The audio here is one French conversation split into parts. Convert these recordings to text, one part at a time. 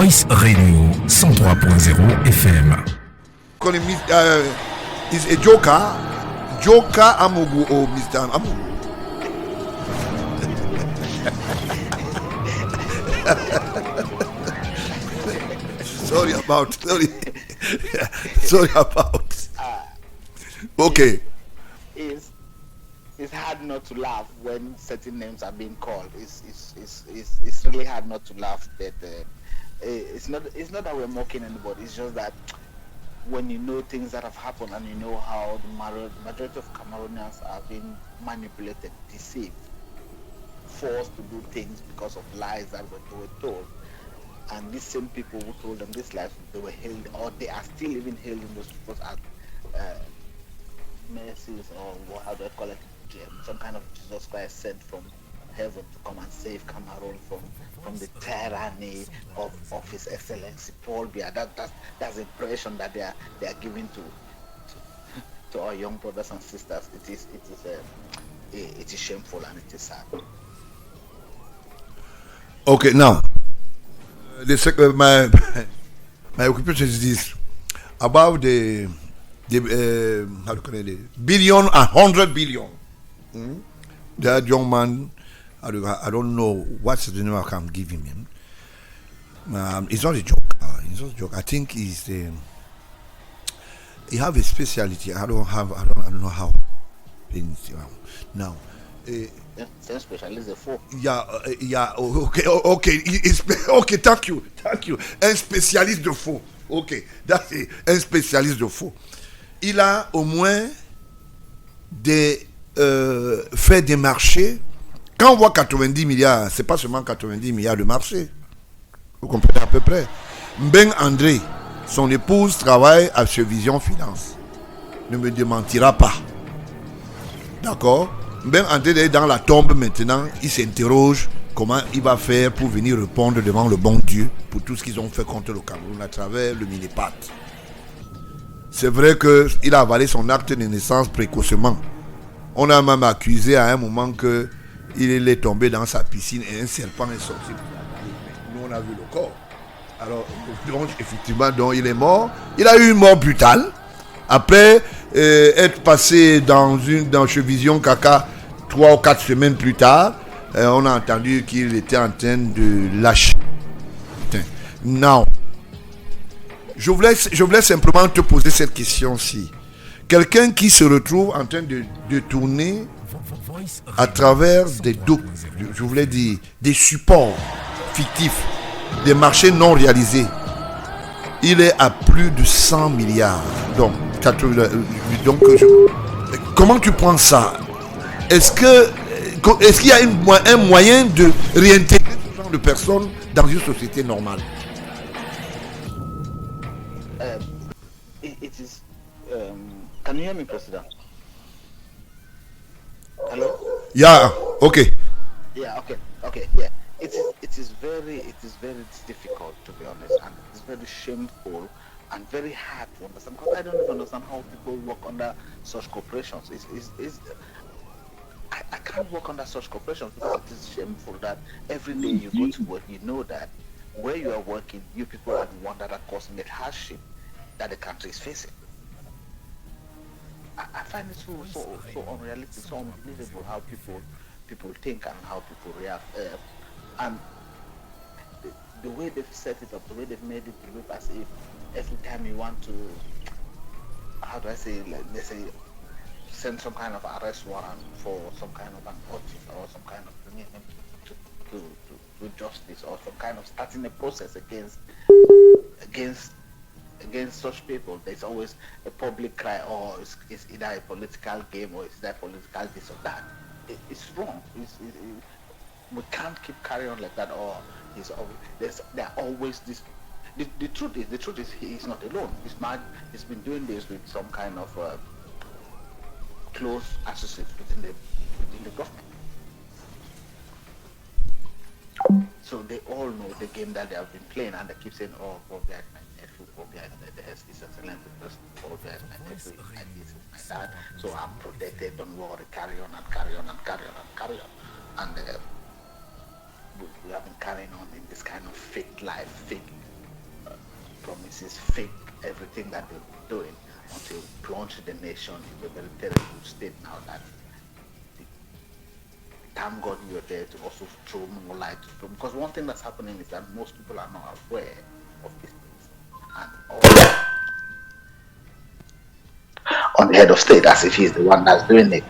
Voice Radio 103.0 FM. Is a joker. Joker Amugu or Mr. Amugu. Sorry about. Okay. It's hard not to laugh when certain names are being called. It's really hard not to laugh. But it's not that we're mocking anybody. It's just that when you know things that have happened and you know how the majority of Cameroonians are being manipulated, deceived, forced to do things because of lies that they were told, and these same people who told them these lies, they were held, or they are still even hailing those people as mercies, or how do I call it, some kind of Jesus Christ sent from heaven to come and save Cameroon from the tyranny of His Excellency Paul Biya. That's the impression that they are giving to our young brothers and sisters. It is shameful and it is sad. Okay, now my occupation is this about the how do you call it, billion and 100 billion. That young man, I don't know what's the name I can give him. It's not a joke. It's not a joke. I think he's he have a specialty. I don't know how. Now. Same specialist the four. Yeah. Okay. Okay. Thank you. Un spécialiste de faux. Ok. That's it. Un spécialiste de faux. Il a au moins fait des marchés. Quand on voit 90 milliards, c'est pas seulement 90 milliards de marchés. Vous comprenez à peu près. Mbeng André, son épouse, travaille à Vision Finance. Ne me démentira pas. D'accord? Mbeng André est dans la tombe maintenant. Il s'interroge comment il va faire pour venir répondre devant le bon Dieu pour tout ce qu'ils ont fait contre le Cameroun à travers le Minipat. C'est vrai qu'il a avalé son acte de naissance précocement. On a même accusé à un moment qu'il est tombé dans sa piscine et un serpent est sorti. Nous, on a vu le corps. Alors, donc, effectivement, il est mort. Il a eu une mort brutale. Après être passé dans Chevision Caca 3 ou 4 semaines plus tard, on a entendu qu'il était en train de lâcher. Non. Je voulais simplement te poser cette question-ci. Quelqu'un qui se retrouve en train de tourner à travers des supports fictifs, des marchés non réalisés. Il est à plus de 100 milliards. Donc comment tu prends ça? Est-ce qu'il y a un moyen de réintégrer ce genre de personnes dans une société normale? Can you hear me, President? Hello? Yeah, okay. Yeah, okay, yeah. It is very difficult, to be honest, and it's very shameful and very hard to understand, because I don't even understand how people work under such corporations. I can't work under such corporations because it is shameful that every day you go to work, you know that where you are working, you people are the one that are causing the hardship that the country is facing. I find it so unrealistic, so unbelievable how people think and how people react. And the way they've set it up, the way they've made it look as if every time you want to, how do I say, like, let's say, send some kind of arrest warrant for some kind of an audit or some kind of bringing him to justice, or some kind of starting a process against such people, there's always a public cry, or it's either a political game or it's either political this or that. It's wrong. We can't keep carrying on like that, or there are always this. The truth is he's not alone. He's been doing this with some kind of close associates within the government. So they all know the game that they have been playing, and they keep saying, "Oh, Bobia is my nephew, Bobia is His Excellency President, Bobia is my nephew, my niece, my dad. So I'm protected. Don't worry. Carry on and carry on and carry on and carry on." And we have been carrying on in this kind of fake life, fake promises, fake everything that they're doing until plunge the nation in a very terrible state now that thank God you're there to also throw more light to them. Because one thing that's happening is that most people are not aware of these things. And all on the head of state as if he's the one that's doing it.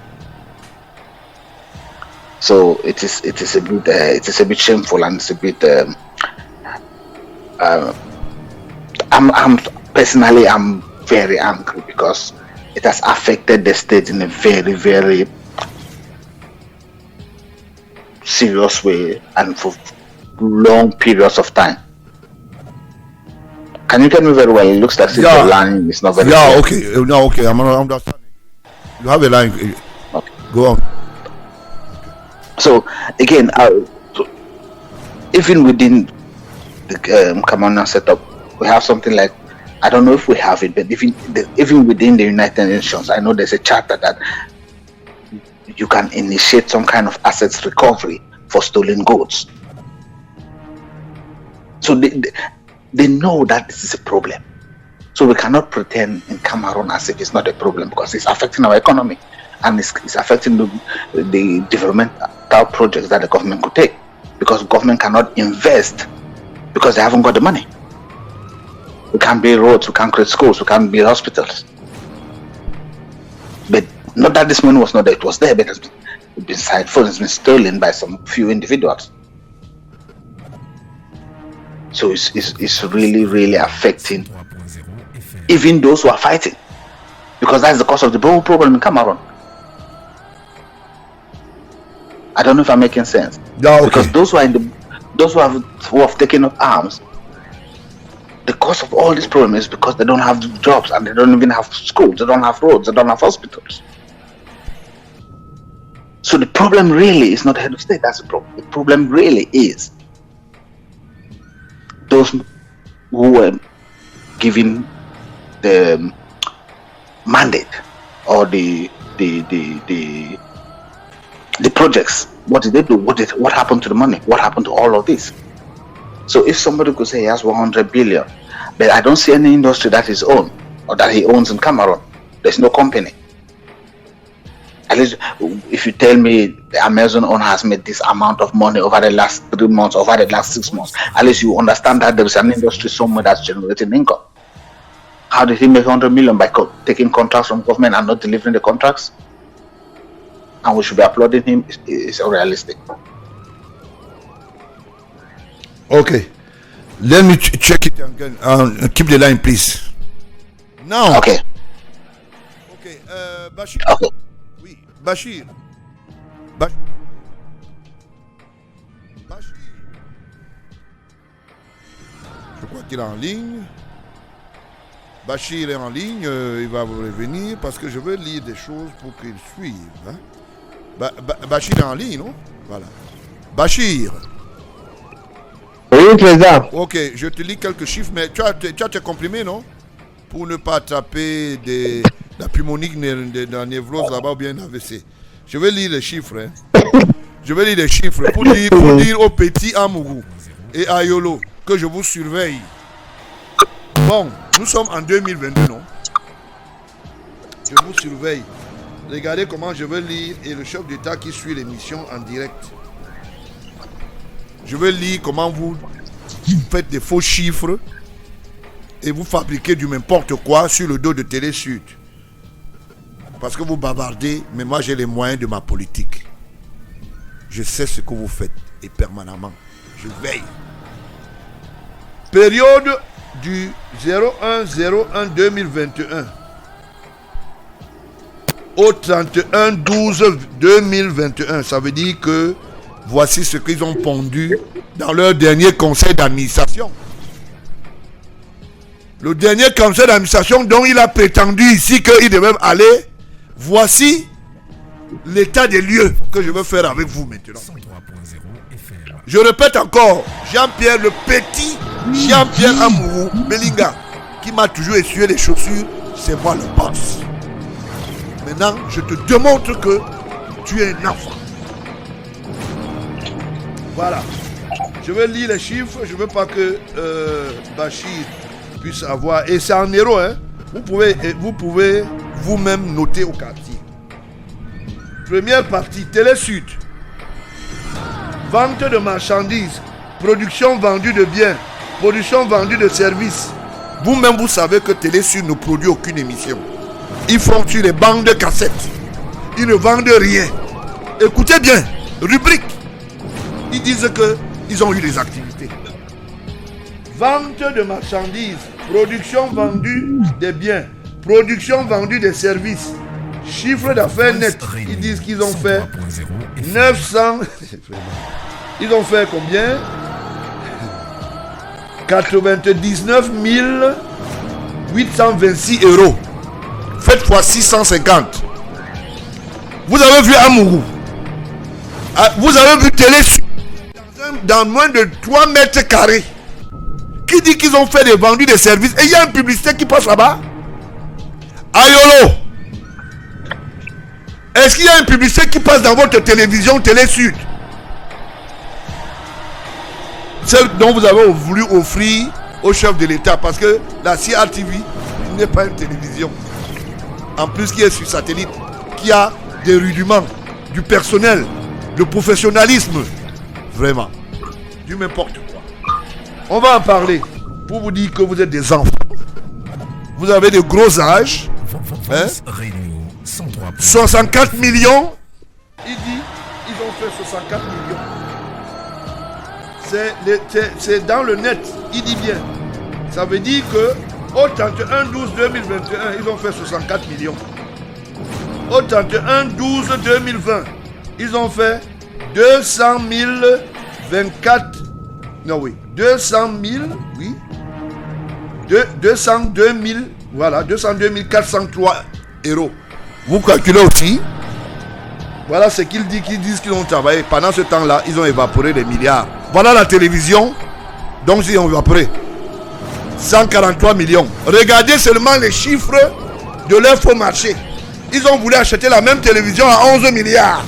So it is a bit shameful, and it's a bit I'm personally very angry because it has affected the state in a very, very serious way and for long periods of time. Can you get me very well? It looks like the line is not very clear. Okay. No, okay. I'm understanding. You have a line. Okay. Go on. So again, even within the Kamana setup, we have something like, I don't know if we have it, but even within the United Nations, I know there's a charter that you can initiate some kind of assets recovery for stolen goods. So they know that this is a problem. So we cannot pretend in Cameroon as if it's not a problem, because it's affecting our economy and it's affecting the developmental projects that the government could take, because government cannot invest because they haven't got the money. We can't build roads, we can't create schools, we can't build hospitals. But not that this money was not there, it was there, but it's been siphoned, it's been stolen by some few individuals. So it's really, really affecting even those who are fighting, because that's the cause of the whole problem in Cameroon. I don't know if I'm making sense. Yeah, okay. Because those who have taken up arms, the cause of all this problem is because they don't have jobs and they don't even have schools, they don't have roads, they don't have hospitals. So the problem really is not the head of state, that's the problem. The problem really is those who were given the mandate or the projects. What did they do? What happened to the money? What happened to all of this? So if somebody could say he has 100 billion, but I don't see any industry that is owned or that he owns in Cameroon. There's no company. At least if you tell me the Amazon owner has made this amount of money over the last 3 months, over the last 6 months, at least you understand that there is an industry somewhere that's generating income. How did he make 100 million by taking contracts from government and not delivering the contracts? And we should be applauding him. It's unrealistic. Okay. Let me check it again. Keep the line, please. Now. Okay. Okay. Bachir. Okay. Oui. Bachir. Je crois qu'il est en ligne. Bachir est en ligne. Il va vous revenir parce que je veux lire des choses pour qu'il suive. Hein? Bachir est en ligne, non? Voilà. Bachir. Oui, président. Ok, je te lis quelques chiffres, mais tu as tes comprimés, non? Pour ne pas attraper la pneumonique dans la névrose là-bas ou bien AVC. Je vais lire les chiffres. Hein. Je vais lire les chiffres pour dire aux petits Amourou et à Yolo que je vous surveille. Bon, nous sommes en 2022, non? Je vous surveille. Regardez comment je vais lire et le chef d'État qui suit l'émission en direct. Je vais lire comment vous faites des faux chiffres et vous fabriquez du n'importe quoi sur le dos de Télé Sud. Parce que vous bavardez, mais moi j'ai les moyens de ma politique. Je sais ce que vous faites et permanemment, je veille. Période du 01/01/2021 au 31/12/2021. Ça veut dire que voici ce qu'ils ont pondu dans leur dernier conseil d'administration. Le dernier conseil d'administration dont il a prétendu ici qu'il devait aller. Voici l'état des lieux que je veux faire avec vous maintenant. Je répète encore, Jean-Pierre le petit, Jean-Pierre Amourou Belinga, qui m'a toujours essuyé les chaussures, c'est moi le boss. Maintenant, je te démontre que tu es un enfant. Voilà. Je vais lire les chiffres. Je ne veux pas que Bachir puisse avoir, et c'est en euros, hein. Vous pouvez vous-même noter au quartier. Première partie, Télé Sud. Vente de marchandises, production vendue de biens, production vendue de services. Vous-même, vous savez que Télé Sud ne produit aucune émission. Ils font sur les bandes de cassettes. Ils ne vendent rien. Écoutez bien, rubrique. Ils disent qu'ils ont eu des activités. Vente de marchandises, production vendue des biens, production vendue des services. Chiffre d'affaires net, ils disent qu'ils ont fait 900... Ils ont fait combien? 99 826 euros. Faites fois 650. Vous avez vu Amourou. Vous avez vu Télé dans moins de 3 mètres carrés. Qui dit qu'ils ont fait des vendus de services? Et il y a une publicité qui passe là-bas. Ayolo. Est-ce qu'il y a une publicité qui passe dans votre télévision Télé Sud? Celle dont vous avez voulu offrir au chef de l'État, parce que la CRTV n'est pas une télévision. En plus, qui est sur satellite, qui a des rudiments, du personnel, le professionnalisme. Vraiment, du n'importe quoi. On va en parler pour vous dire que vous êtes des enfants. Vous avez de gros âges. Hein? 64 millions. Il dit, ils ont fait 64 millions. C'est dans le net, il dit bien. Ça veut dire que au 31-12-2021, ils ont fait 64 millions. Au 31-12-2020, ils ont fait 200 024. Non, oui. 200 000, oui. 202 000, voilà, 202 403 euros. Vous calculez aussi. Voilà ce qu'ils disent qu'ils ont travaillé. Pendant ce temps-là, ils ont évaporé des milliards. Voilà la télévision. Donc, ils ont évaporé 143 millions. Regardez seulement les chiffres de l'infomarché. Ils ont voulu acheter la même télévision à 11 milliards.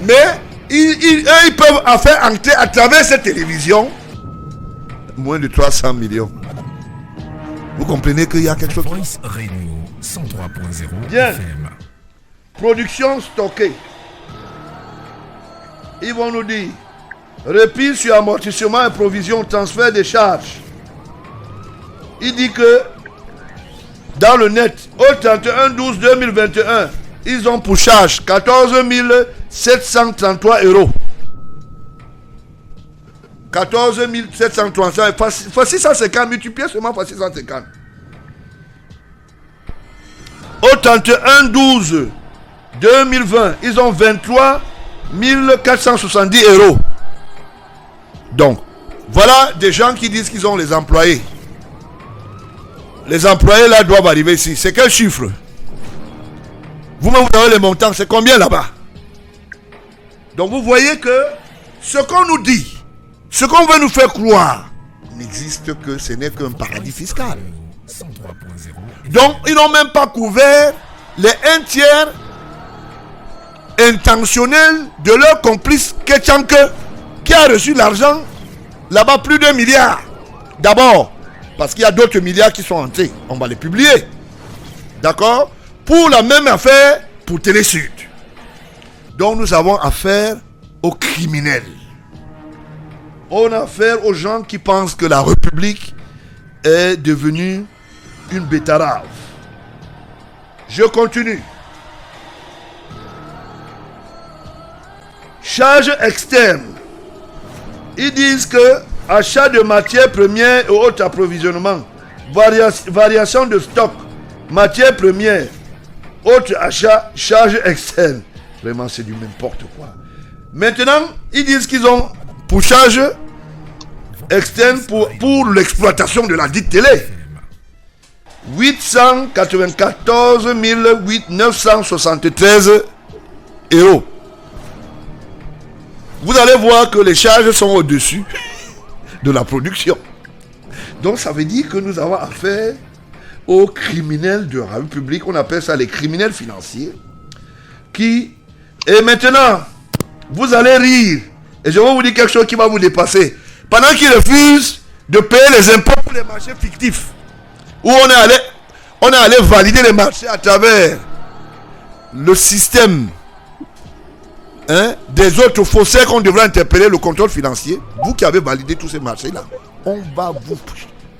Mais, ils peuvent faire entrer à travers cette télévision moins de 300 millions. Vous comprenez qu'il y a quelque chose. Bien. Production stockée. Ils vont nous dire reprise sur amortissement et provision, transfert des charges. Il dit que dans le net, au 31-12-2021, ils ont pour charge 14 733 euros. 14 735, fois 650, multiplié seulement fois 650. Au 31-12-2020, ils ont 23 470 euros. Donc, voilà des gens qui disent qu'ils ont les employés. Les employés là doivent arriver ici. C'est quel chiffre? Vous-même vous avez les montants, c'est combien là-bas? Donc vous voyez que ce qu'on nous dit, ce qu'on veut nous faire croire, n'existe que ce n'est qu'un paradis fiscal. Donc ils n'ont même pas couvert les 1/3 intentionnels de leur complice Ketchanke, qui a reçu l'argent là-bas, plus d'1 milliard. D'abord, parce qu'il y a d'autres milliards qui sont entrés. On va les publier. D'accord? Pour la même affaire, pour Télé Sud. Donc nous avons affaire aux criminels. On a affaire aux gens qui pensent que la République est devenue une betterave. Je continue. Charges externes. Ils disent que achat de matières premières et autres approvisionnements, variation de stock, matières premières, autres achats, charges externes. Vraiment, c'est du n'importe quoi. Maintenant, ils disent qu'ils ont pour charges externes pour l'exploitation de la dite télé. 894 973 euros. Vous allez voir que les charges sont au-dessus de la production. Donc ça veut dire que nous avons affaire aux criminels de la République. On appelle ça les criminels financiers. Et maintenant, vous allez rire. Et je vais vous dire quelque chose qui va vous dépasser. Pendant qu'ils refusent de payer les impôts pour les marchés fictifs. où on est allé valider les marchés à travers le système des autres faussaires qu'on devrait interpeller le contrôle financier. Vous qui avez validé tous ces marchés-là, on va vous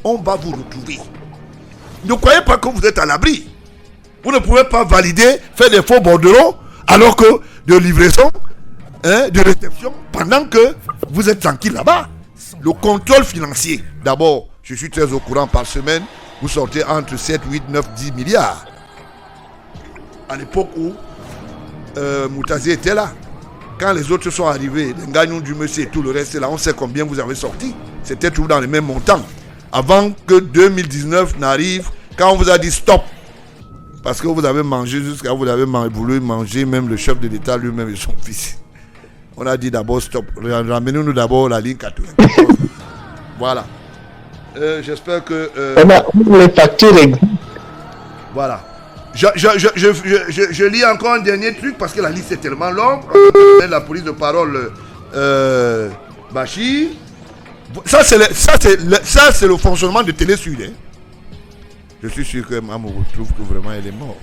retrouver. Ne croyez pas que vous êtes à l'abri. Vous ne pouvez pas valider, faire des faux bordereaux, alors que de livraison, de réception, pendant que vous êtes tranquille là-bas. Le contrôle financier, d'abord, je suis très au courant, par semaine, vous sortez entre 7, 8, 9, 10 milliards. À l'époque où Moutazi était là, quand les autres sont arrivés, les gagnants du monsieur et tout le reste, là, on sait combien vous avez sorti. C'était tout dans les mêmes montants. Avant que 2019 n'arrive, quand on vous a dit stop, parce que vous avez mangé jusqu'à vous avez voulu manger même le chef de l'État lui-même et son fils. On a dit d'abord stop. Ramenez-nous d'abord la ligne 94. Voilà. J'espère que... On a les factures existent. Voilà. Je lis encore un dernier truc parce que la liste est tellement longue. La police de parole Bachir. Ça c'est le fonctionnement de Télé Sud. Hein. Je suis sûr que maman retrouve que vraiment elle est morte.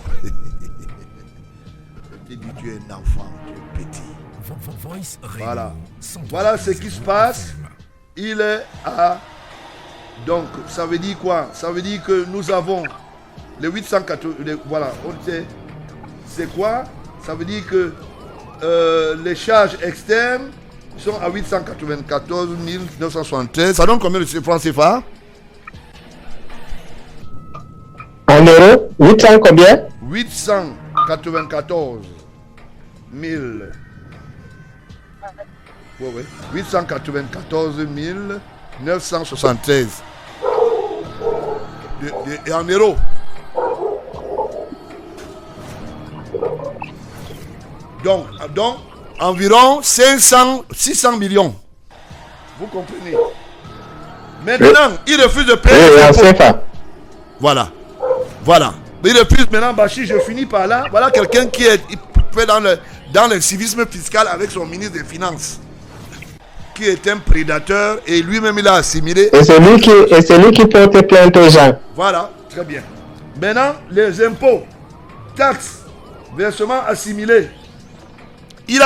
Tu dis tu es un enfant, tu es petit. Voilà. Voilà ce qui se passe. Il est à... Donc ça veut dire quoi? Ça veut dire que nous avons les 880... Voilà, on sait. C'est quoi? Ça veut dire que les charges externes sont à 894 973. Ça donne combien de francs CFA? En euros, 800 combien? 894 000. Oui. 894 973. Et en euros. Donc, environ 600 millions. Vous comprenez? Maintenant, il refuse de payer les impôts. Voilà. Il refuse maintenant, Bachir, je finis par là. Voilà quelqu'un qui est fait dans le civisme fiscal avec son ministre des Finances, qui est un prédateur et lui-même il a assimilé. Et c'est lui qui porte plainte aux gens. Voilà, très bien. Maintenant, les impôts, taxes, versements assimilés. Ils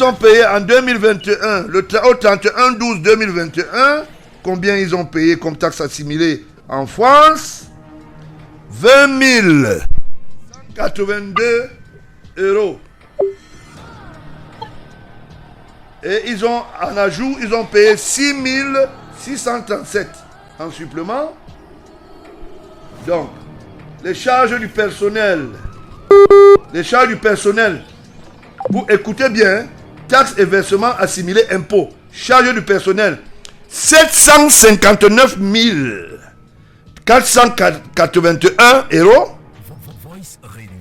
ont payé en 2021, au 31-12-2021, combien ils ont payé comme taxes assimilées en France? 20 182 euros. Et ils ont, en ajout, ils ont payé 6 637 en supplément. Donc, les charges du personnel. Vous écoutez bien, taxes et versements assimilés impôts. Charges du personnel, 759 481 euros.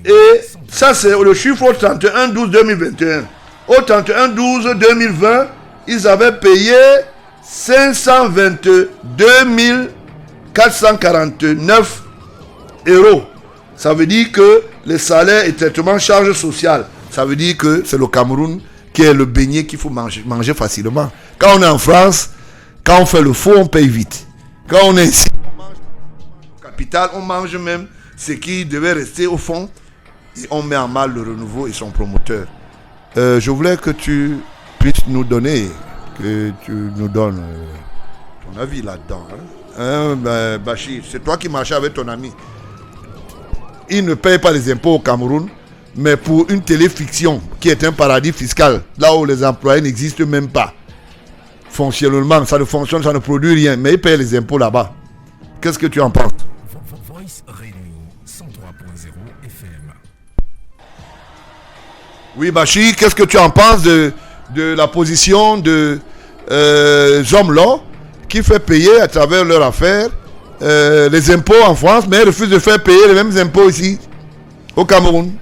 Et ça, c'est le chiffre au 31-12-2021. Au 31-12-2020, ils avaient payé 522 449 euros. Ça veut dire que les salaires et traitements charges sociales, ça veut dire que c'est le Cameroun qui est le beignet qu'il faut manger facilement. Quand on est en France, quand on fait le faux, on paye vite. Quand on est ici, on mange au capital, on mange même ce qui devait rester au fond et on met en mal le renouveau et son promoteur. Je voulais que tu puisses nous donner, que tu nous donnes ton avis là-dedans. Bachir, c'est toi qui marchais avec ton ami. Il ne paye pas les impôts au Cameroun, mais pour une téléfiction qui est un paradis fiscal, là où les employés n'existent même pas. Fonctionnellement, ça ne fonctionne, ça ne produit rien, mais il paye les impôts là-bas. Qu'est-ce que tu en penses? Voice Radio 103.0 FM. Oui, Bachir, qu'est-ce que tu en penses de la position de hommes-là qui fait payer à travers leur affaire les impôts en France, mais refusent de faire payer les mêmes impôts ici, au Cameroun?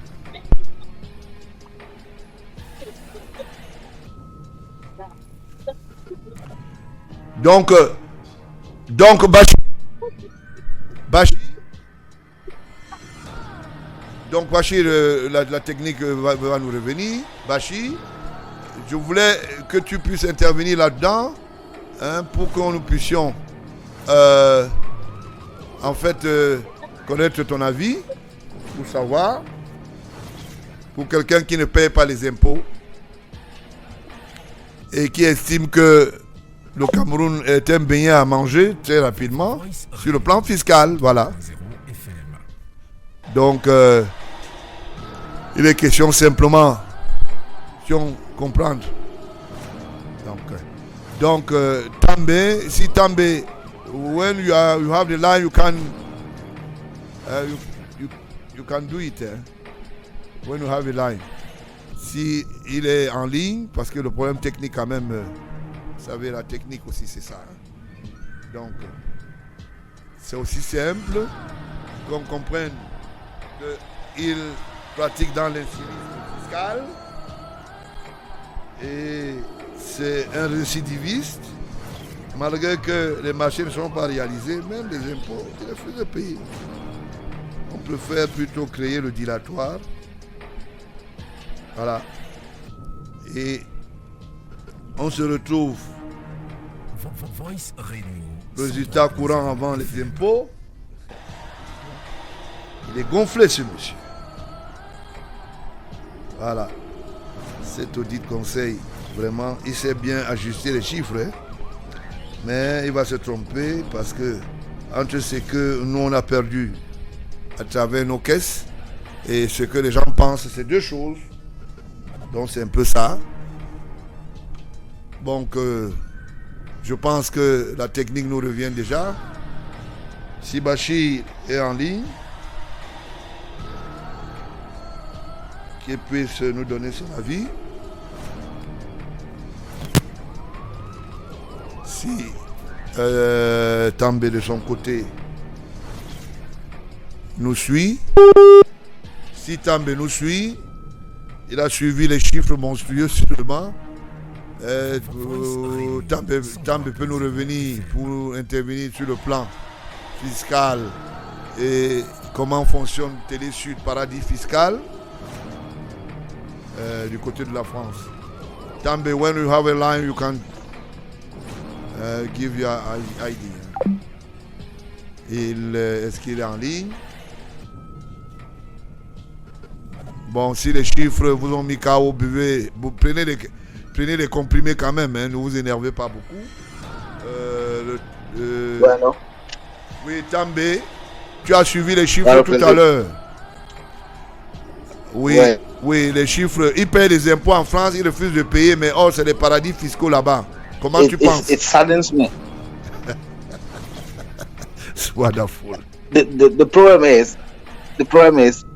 Donc Bachir, la technique va nous revenir. Bachir, je voulais que tu puisses intervenir là-dedans, pour que nous puissions en fait connaître ton avis, pour savoir, pour quelqu'un qui ne paye pas les impôts et qui estime que le Cameroun est un beignet à manger très rapidement sur le plan fiscal, voilà. Donc, il est question simplement de comprendre. Donc, Tambe, si Tambe, when you have the line, you can do it. When you have a line. Si il est en ligne, parce que le problème technique quand même, vous savez, la technique aussi c'est ça. Donc, c'est aussi simple qu'on comprenne qu'il pratique dans l'incivisme fiscal et c'est un récidiviste, malgré que les marchés ne sont pas réalisés, même les impôts, il refuse de payer. On préfère plutôt créer le dilatoire. Voilà. Et on se retrouve résultat courant avant les impôts. Il est gonflé ce monsieur. Voilà. Cet audit conseil, vraiment, il sait bien ajuster les chiffres. Hein. Mais il va se tromper parce que entre ce que nous on a perdu à travers nos caisses et ce que les gens pensent, c'est deux choses. Donc c'est un peu ça. Donc je pense que la technique nous revient déjà. Si Bachir est en ligne, qu'il puisse nous donner son avis. Si Tambe de son côté nous suit, si Tambe nous suit, il a suivi les chiffres monstrueux sûrement. Tambe peut nous revenir pour intervenir sur le plan fiscal et comment fonctionne Télésud, paradis fiscal du côté de la France. Tambe, when you have a line, you can give your idea. Est-ce qu'il est en ligne? Bon, si les chiffres vous ont mis KO, buvez, vous prenez les comprimés quand même, hein, ne vous énervez pas beaucoup. Bueno. Oui, Tambe, tu as suivi les chiffres tout à l'heure. Oui, ouais. Oui, les chiffres. Ils payent des impôts en France, ils refusent de payer, mais oh, c'est des paradis fiscaux là-bas. Comment tu penses? It saddens me. It's wonderful. The problem is,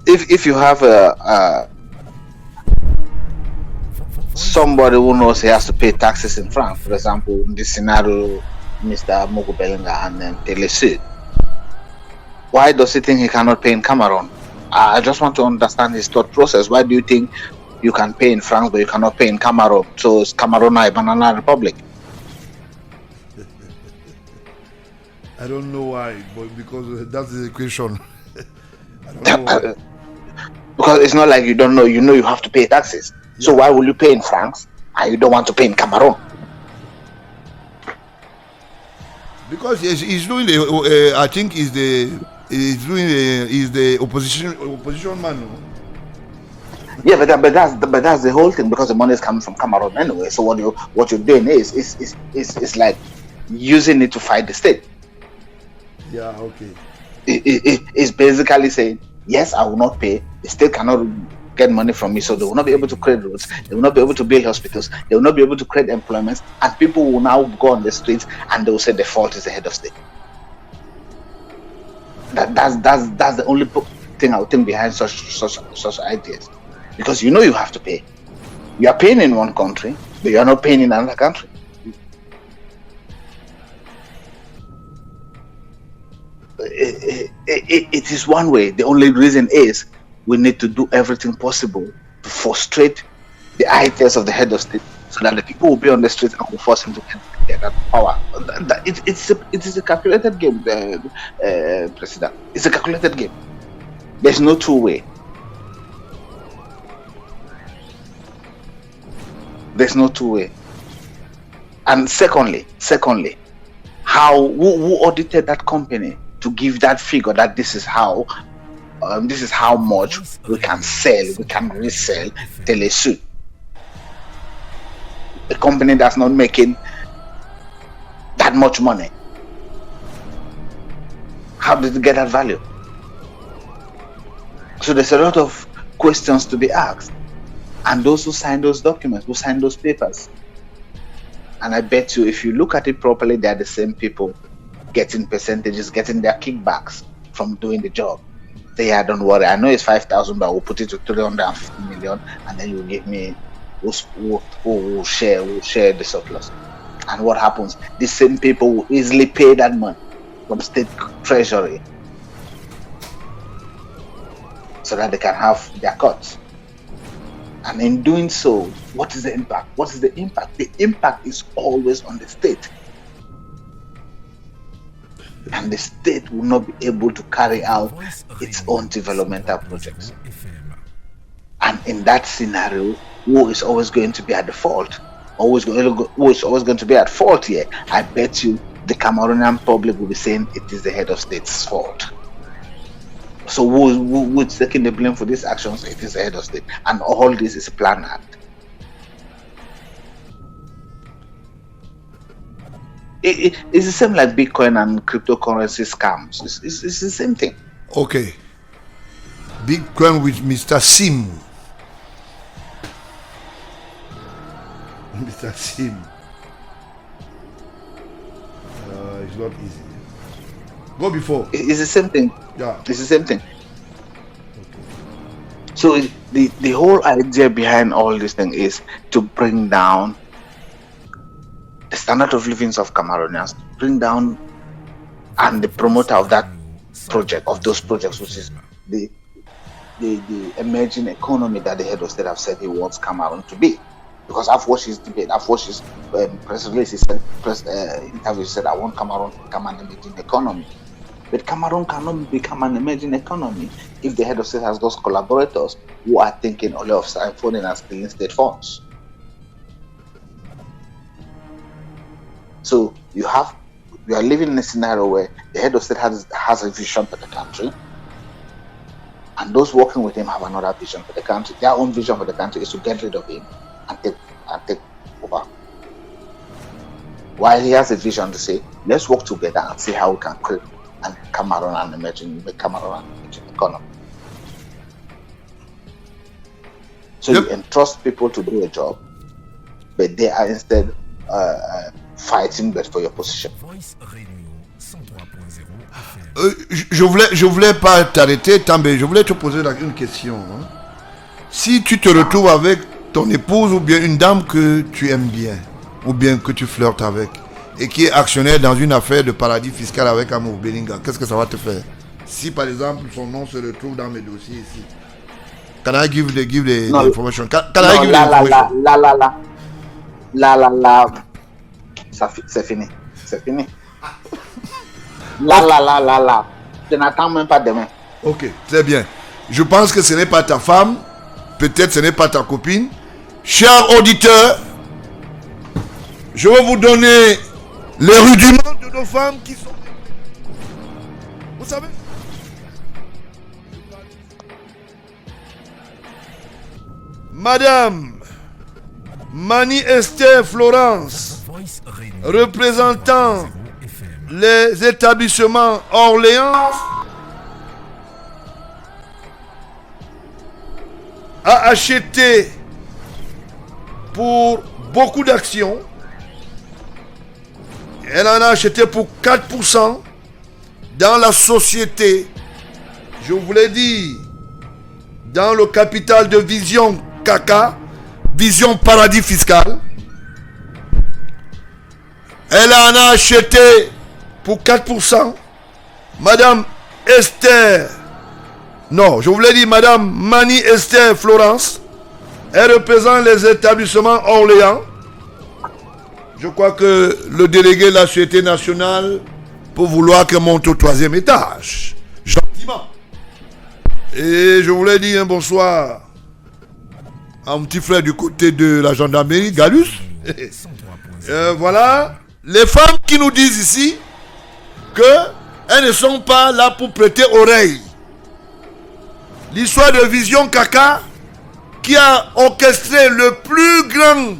if you have somebody who knows he has to pay taxes in France, for example, in this scenario, Mr. Mogo Belenga and then Télésud, why does he think he cannot pay in Cameroon? I just want to understand his thought process. Why do you think you can pay in France but you cannot pay in Cameroon? So is Cameroon a banana republic? I don't know why, but because that's the question. I don't know why. Because it's not like you don't know. You know you have to pay taxes. Yeah. So why will you pay in France and you don't want to pay in Cameroon? Because he's doing I think he's the opposition man. No? Yeah, but that's the whole thing, because the money is coming from Cameroon anyway. So what you're doing is like using it to fight the state. Yeah, okay. It's basically saying, yes, I will not pay. The state cannot get money from me, so they will not be able to create roads. They will not be able to build hospitals. They will not be able to create employment, and people will now go on the streets and they will say the fault is the head of state. That's the only thing I would think behind such ideas, because you know you have to pay. You are paying in one country, but you are not paying in another country. It is one way. The only reason is we need to do everything possible to frustrate the ideas of the head of state, so that the people will be on the street and will force him to get that power. It is a calculated game, President. It's a calculated game. There's no two-way. There's no two-way. And secondly, who audited that company to give that figure that this is how much we can sell, we can resell Telesu. A company that's not making that much money. How did it get that value? So there's a lot of questions to be asked. And those who sign those documents, who sign those papers. And I bet you, if you look at it properly, they're the same people getting percentages, getting their kickbacks from doing the job. Say, yeah, don't worry, I know it's 5,000, but we'll put it to 350 million, and then you give me we'll share the surplus. And what happens? The same people will easily pay that money from state treasury so that they can have their cuts. And in doing so, what is the impact? What is the impact? The impact is always on the state. And the state will not be able to carry out its own developmental projects. And in that scenario, who is always going to be at the fault? Who is always going to be at fault here? I bet you the Cameroonian public will be saying it is the head of state's fault. So who is taking the blame for these actions? It is the head of state. And all this is a planned act. It's the same like Bitcoin and cryptocurrency scams. It's the same thing. Okay. Bitcoin with Mr. Sim. Mr. Sim. It's not easy. Go before. It's the same thing. Yeah. It's the same thing. Okay. So the whole idea behind all this thing is to bring down the standard of living of Cameroonians, bring down, and the promoter of that project, of those projects, which is the emerging economy that the head of state have said he wants Cameroon to be. Because I've watched his debate, I've watched his press release, he said, interview, he said, I want Cameroon to become an emerging economy. But Cameroon cannot become an emerging economy if the head of state has those collaborators who are thinking only of siphoning and stealing state funds. So you are living in a scenario where the head of state has a vision for the country, and those working with him have another vision for the country. Their own vision for the country is to get rid of him and take over. While he has a vision to say, let's work together and see how we can create and Cameroon and emerging economy. So you entrust people to do a job, but they are instead fighting but for your position. Je voulais pas t'arrêter, També, je voulais te poser une question. Hein. Si tu te retrouves avec ton épouse ou bien une dame que tu aimes bien, ou bien que tu flirtes avec, et qui est actionnaire dans une affaire de paradis fiscal avec Amour Bellinga, qu'est-ce que ça va te faire? Si par exemple son nom se retrouve dans mes dossiers ici, can I give the information? Can I give the information? C'est fini. La. Je n'attends même pas demain. Ok, très bien. Je pense que ce n'est pas ta femme, peut-être ce n'est pas ta copine. Chers auditeurs, je vais vous donner les rudiments de nos femmes qui sont... Vous savez? Madame Mani Esther Florence, représentant les établissements Orléans, a acheté pour beaucoup d'actions. Elle en a acheté pour 4% dans la société, je vous l'ai dit, dans le capital de Vision Caca, Vision Paradis Fiscal. Elle en a acheté pour 4%. Madame Esther, non, je vous l'ai dit, Madame Mani Esther Florence, elle représente les établissements Orléans. Je crois que le délégué de la Société nationale peut vouloir qu'elle monte au 3e étage. Gentiment. Et je voulais dire un bonsoir à mon petit frère du côté de la gendarmerie, Galus. Voilà. Les femmes qui nous disent ici que Elles ne sont pas là pour prêter oreille. L'histoire de Vision Kaka, qui a orchestré le plus grand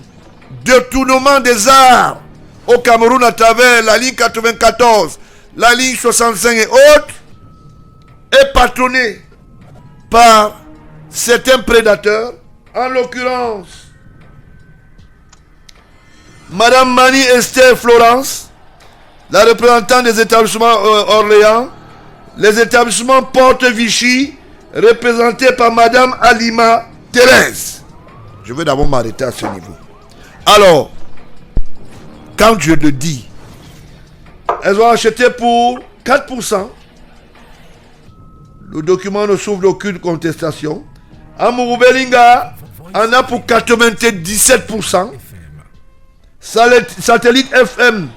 détournement des arts au Cameroun à travers la ligne 94, la ligne 65 et autres, est patronné par certains prédateurs, en l'occurrence Madame Mani Esther Florence, la représentante des établissements Orléans, les établissements Porte Vichy, représentés par Madame Alima Thérèse. Je vais d'abord m'arrêter à ce niveau. Alors, quand je le dis, elles ont acheté pour 4%. Le document ne souffre d'aucune contestation. Amourou Belinga en a pour 97%. Satellite FM,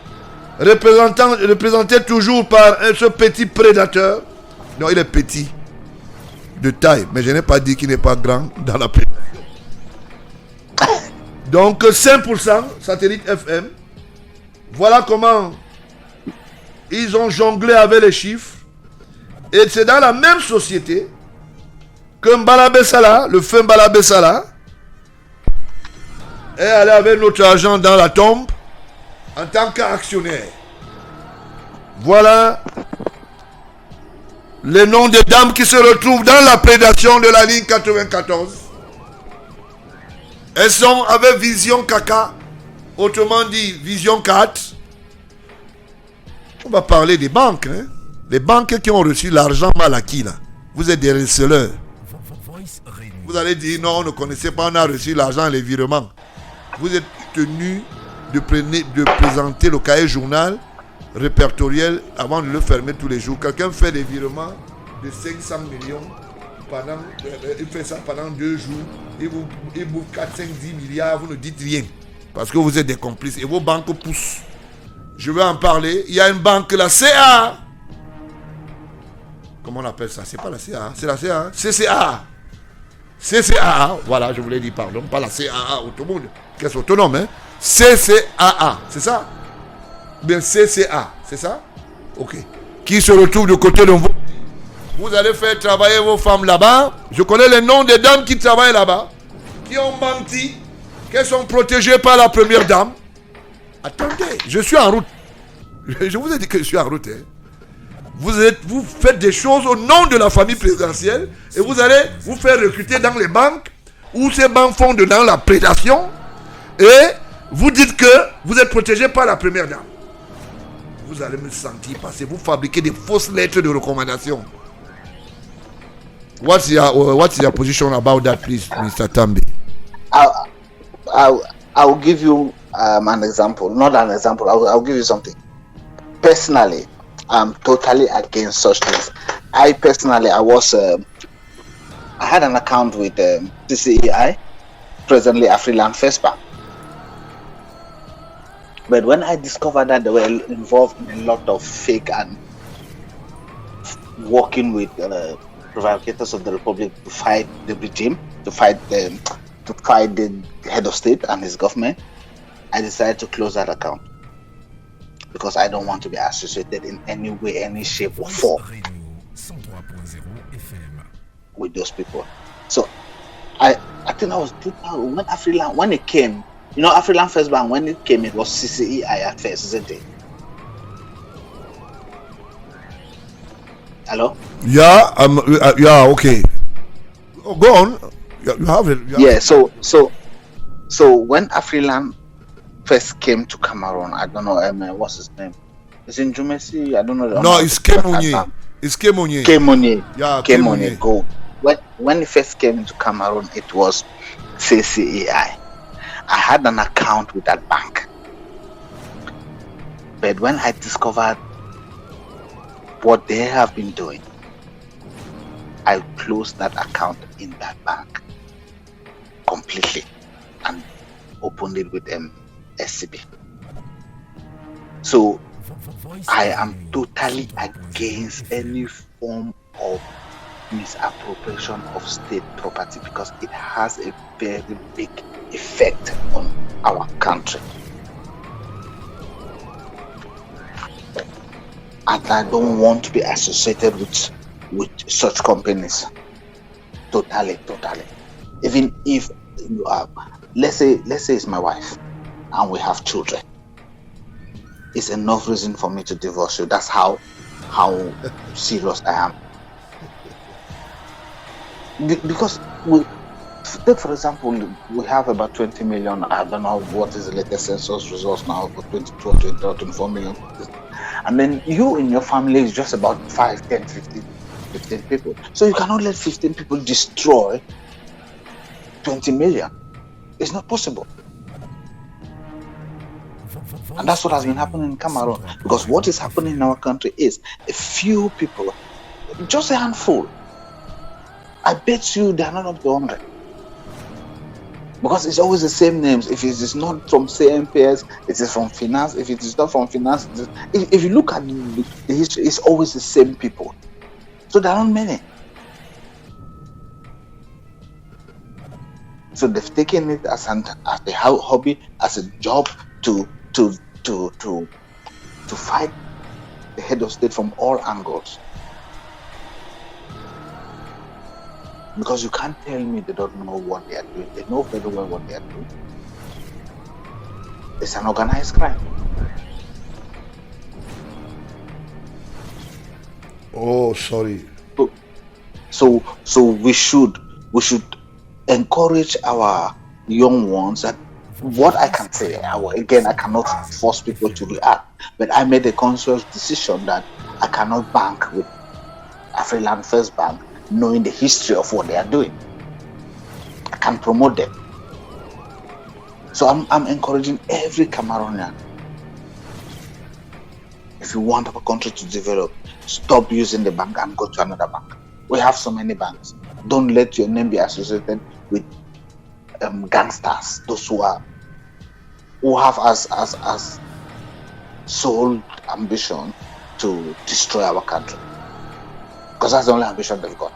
représenté toujours par ce petit prédateur. Non, il est petit de taille, mais je n'ai pas dit qu'il n'est pas grand dans la prédation. Donc 5% Satellite FM. Voilà comment ils ont jonglé avec les chiffres. Et c'est dans la même société que Mbalabé Sala, le feu Mbalabé Sala, est allé avec notre argent dans la tombe en tant qu'actionnaire. Voilà les noms des dames qui se retrouvent dans la prédation de la ligne 94. Elles sont avec Vision Kaka, autrement dit Vision 4. On va parler des banques, hein? Les banques qui ont reçu l'argent mal acquis là. Vous êtes des receleurs. Vous allez dire non, on ne connaissait pas, on a reçu l'argent, les virements. Vous êtes tenu de présenter le cahier journal répertoriel avant de le fermer tous les jours. Quelqu'un fait des virements de 500 millions pendant, il fait ça pendant 2 jours. Il bouffe 4, 5, 10 milliards, vous ne dites rien. Parce que vous êtes des complices et vos banques poussent. Je vais en parler. Il y a une banque, la CA. Comment on appelle ça? C'est pas la CA, c'est la CA. CCA. CCA, voilà, je voulais dire pardon, pas la CAA automobile, caisse autonome, hein. CCAA, c'est ça? Bien CCA, c'est ça? Ok. Qui se retrouve du côté de vous? Vous allez faire travailler vos femmes là-bas. Je connais les noms des dames qui travaillent là-bas, qui ont menti, qui sont protégées par la première dame. Attendez, je suis en route. Je vous ai dit que je suis en route, hein. Vous faites des choses au nom de la famille présidentielle et vous allez vous faire recruter dans les banques où ces banques font dedans la prédation et vous dites que vous êtes protégé par la première dame. Vous allez me sentir passer, vous fabriquez des fausses lettres de recommandation. What's your position about that, please, Mr. Tambi? I'll give you an example, not an example. I'll give you something. Personally, I'm totally against such things. I had an account with CCEI, presently Afriland First Bank. But when I discovered that they were involved in a lot of fake and working with provocators of the Republic to fight the regime, to fight the head of state and his government, I decided to close that account. Because I don't want to be associated in any way, any shape or form with those people. So I think I was 2000 when it came. You know, Afriland First Bank, when it came, it was CCEI at first, isn't it? Hello? Yeah, yeah, okay. Oh, go on. You have it. Yeah. So when Afriland first came to Cameroon, I don't know, what's his name? It's in Jumesi, I don't know. No, it's Kemonye. It's Kemonye. Kemonye. Yeah, Kemonye. Go. When it first came into Cameroon, it was CCEI. I had an account with that bank. But when I discovered what they have been doing, I closed that account in that bank completely and opened it with SCB. So I am totally against any form of misappropriation of state property because it has a very big effect on our country. and I don't want to be associated with such companies. Totally. Even if you are, let's say it's my wife, and we have children, it's enough reason for me to divorce you. That's how serious I am. Because take for example, we have about 20 million. I don't know what is the latest census results now for 22 or 24 million. And then you in your family is just about 5, 10, 15 people. So you cannot let 15 people destroy 20 million. It's not possible. And that's what has been happening in Cameroon. Because what is happening in our country is a few people, just a handful. I bet you they are not up to 100. Because it's always the same names. If it is not from CMPS, it is from finance. If it is not from finance, if you look at the history, it's always the same people. So there are not many. So they've taken it as a hobby, as a job to fight the head of state from all angles. Because you can't tell me they don't know what they are doing. They know very well what they are doing. It's an organized crime. Oh, sorry. So we should encourage our young ones. That what I can say, again, I cannot force people to react, but I made a conscious decision that I cannot bank with Afriland First Bank, knowing the history of what they are doing. I can promote them. So I'm encouraging every Cameroonian. If you want our country to develop, stop using the bank and go to another bank. We have so many banks. Don't let your name be associated with gangsters, those who have as sole ambition to destroy our country. Because that's the only ambition they've got.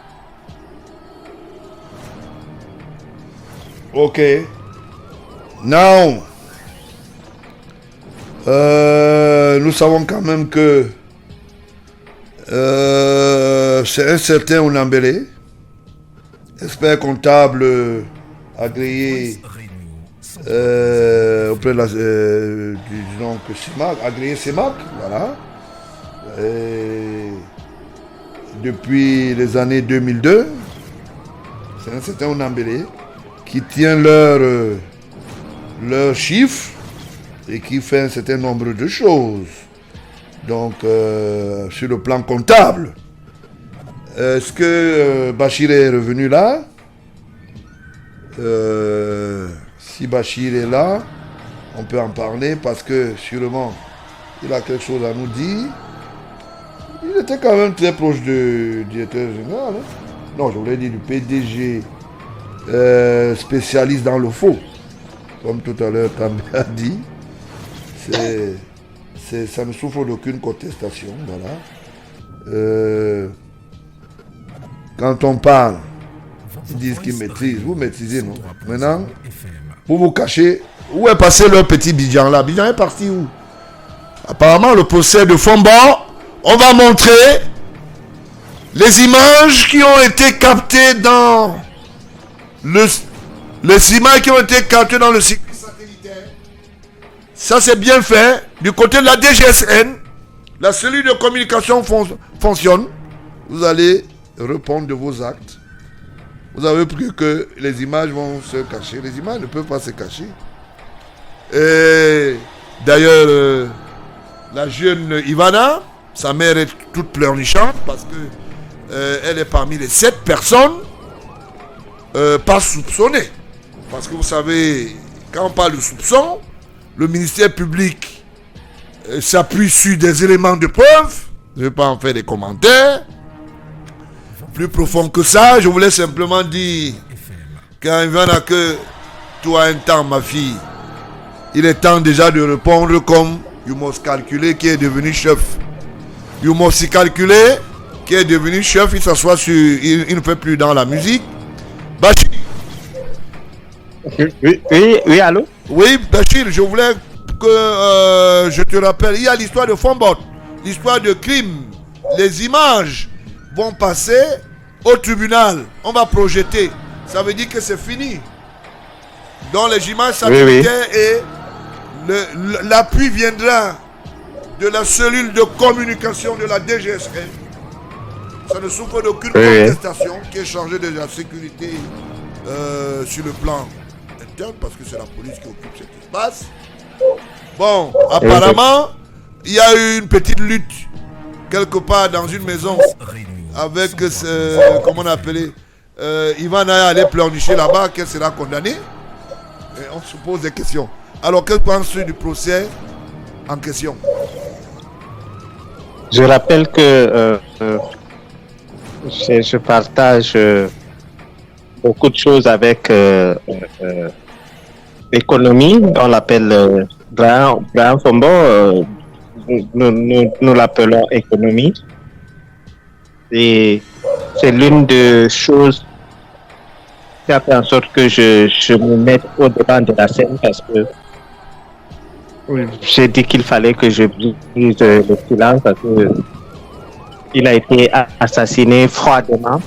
Okay. Now, nous savons quand même que c'est un certain Onambele, expert comptable agréé auprès de la disons que CEMAC, agréé CEMAC, voilà. Depuis les années 2002, c'est un certain Onambele qui tient leurs chiffres et qui fait un certain nombre de choses. Donc, sur le plan comptable, est-ce que Bachir est revenu là? Si Bachir est là, on peut en parler parce que sûrement il a quelque chose à nous dire. Il était quand même très proche du directeur général. Hein? Non, je voulais dire du PDG spécialiste dans le faux. Comme tout à l'heure, També a dit. Ça ne souffre d'aucune contestation. Voilà. Quand on parle, ils disent qu'ils maîtrisent. Vous maîtrisez, non? Maintenant, pour vous cacher, où est passé leur petit Bidjan là? Bidjan est parti où? Apparemment, le procès de Fomba, on va montrer les images qui ont été captées dans les images qui ont été captées dans le circuit satellitaire. Ça, c'est bien fait. Du côté de la DGSN, la cellule de communication fonctionne. Vous allez répondre de vos actes. Vous avez pris que les images vont se cacher. Les images ne peuvent pas se cacher. Et d'ailleurs, la jeune Ivana, sa mère est toute pleurnichante parce que elle est parmi les 7 personnes pas soupçonnées. Parce que vous savez, quand on parle de soupçon, le ministère public s'appuie sur des éléments de preuve. Je ne vais pas en faire des commentaires. Plus profond que ça, je voulais simplement dire quand Ivana que toi un temps ma fille, il est temps déjà de répondre comme you must calculer qui est devenu chef. You must calculer qui est devenu chef, il s'assoit sur, il ne fait plus dans la musique. Bachir. Oui, allô? Oui, Bachir, je voulais que je te rappelle, il y a l'histoire de Fombot. l'histoire de crime, les images vont passer au tribunal. On va projeter. Ça veut dire que c'est fini. Donc les images satellitaires et l'appui viendra de la cellule de communication de la DGSN. Ça ne souffre d'aucune contestation qui est chargée de la sécurité sur le plan interne parce que c'est la police qui occupe ce qui se passe. Bon, apparemment, il y a eu une petite lutte quelque part dans une maison avec, comment on appelait, Ivan a allé pleurnicher là-bas, qu'elle sera condamnée. Et on se pose des questions. Alors, que penses-tu du procès en question? Je rappelle que je partage beaucoup de choses avec l'économie. On l'appelle Brian Fombo. Nous l'appelons économie. Et c'est l'une des choses qui a fait en sorte que je me mette au devant de la scène parce que j'ai dit qu'il fallait que je brise le silence parce que il a été assassiné froidement.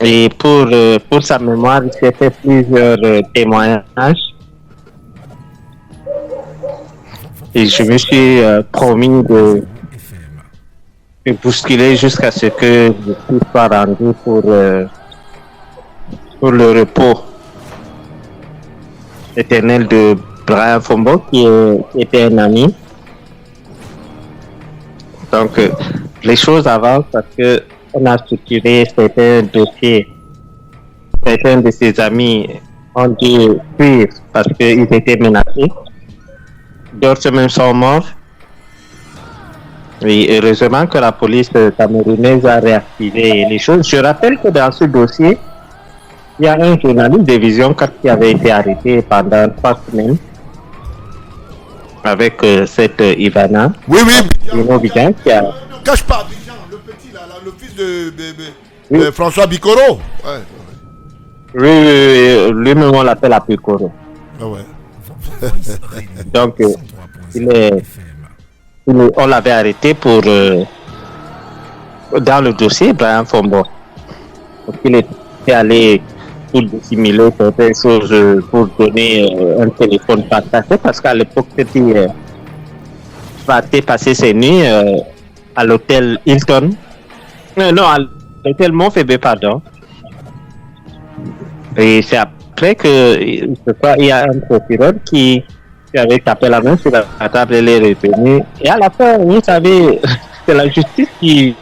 Et pour sa mémoire, il s'est fait plusieurs témoignages. Et je me suis promis de bousculer jusqu'à ce que je puisse pas rendu pour le repos éternel de Brian Fombo qui était un ami. Donc les choses avancent parce que on a structuré certains dossiers. Certains de ses amis ont dû fuir parce qu'ils étaient menacés. D'autres même sont morts. Et heureusement que la police camerounaise a réactivé les choses. Je rappelle que dans ce dossier, il y a un journaliste de Vision 4 qui avait été arrêté pendant 3 semaines avec cette Ivana. Oui. Bidjan qui a... Ne cache pas, Bidjan, le petit là, le fils de François Bikoro. Ouais. Oui, lui-même on l'appelle Apicoro. Ah ouais. Donc, on l'avait arrêté pour dans le dossier Brian Fombo. Donc, il était allé pour dissimuler certaines choses pour donner un téléphone partagé parce qu'à l'époque, il partait passer ses nuits à l'hôtel Hilton. Non, à l'hôtel Montfébé, pardon. Et c'est après que il y a un procureur qui avait tapé la main sur la table et les retenus. Et à la fin, vous savez, c'est la justice qui...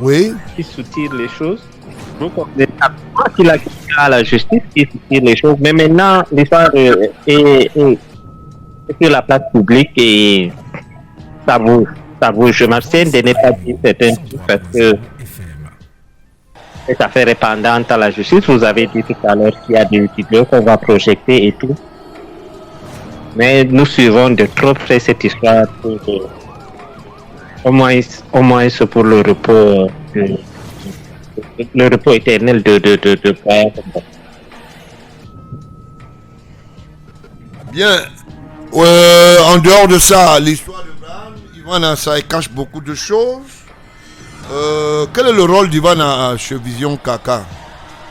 Oui. Qui soutire les choses. Donc, c'est à la justice qui soutire les choses. Mais maintenant, l'histoire est sur la place publique et ça bouge. Je m'abstiens de ne pas dire certaines choses parce que cette affaire est pendante à la justice. Vous avez dit tout à l'heure qu'il y a des vidéos qu'on va projeter et tout. Mais nous suivons de trop près cette histoire pour au moins pour le repos éternel de Brian. Bien. En dehors de ça, l'histoire de Brian, Ivan, ça cache beaucoup de choses. Quel est le rôle d'Ivana chez Vision Kaka?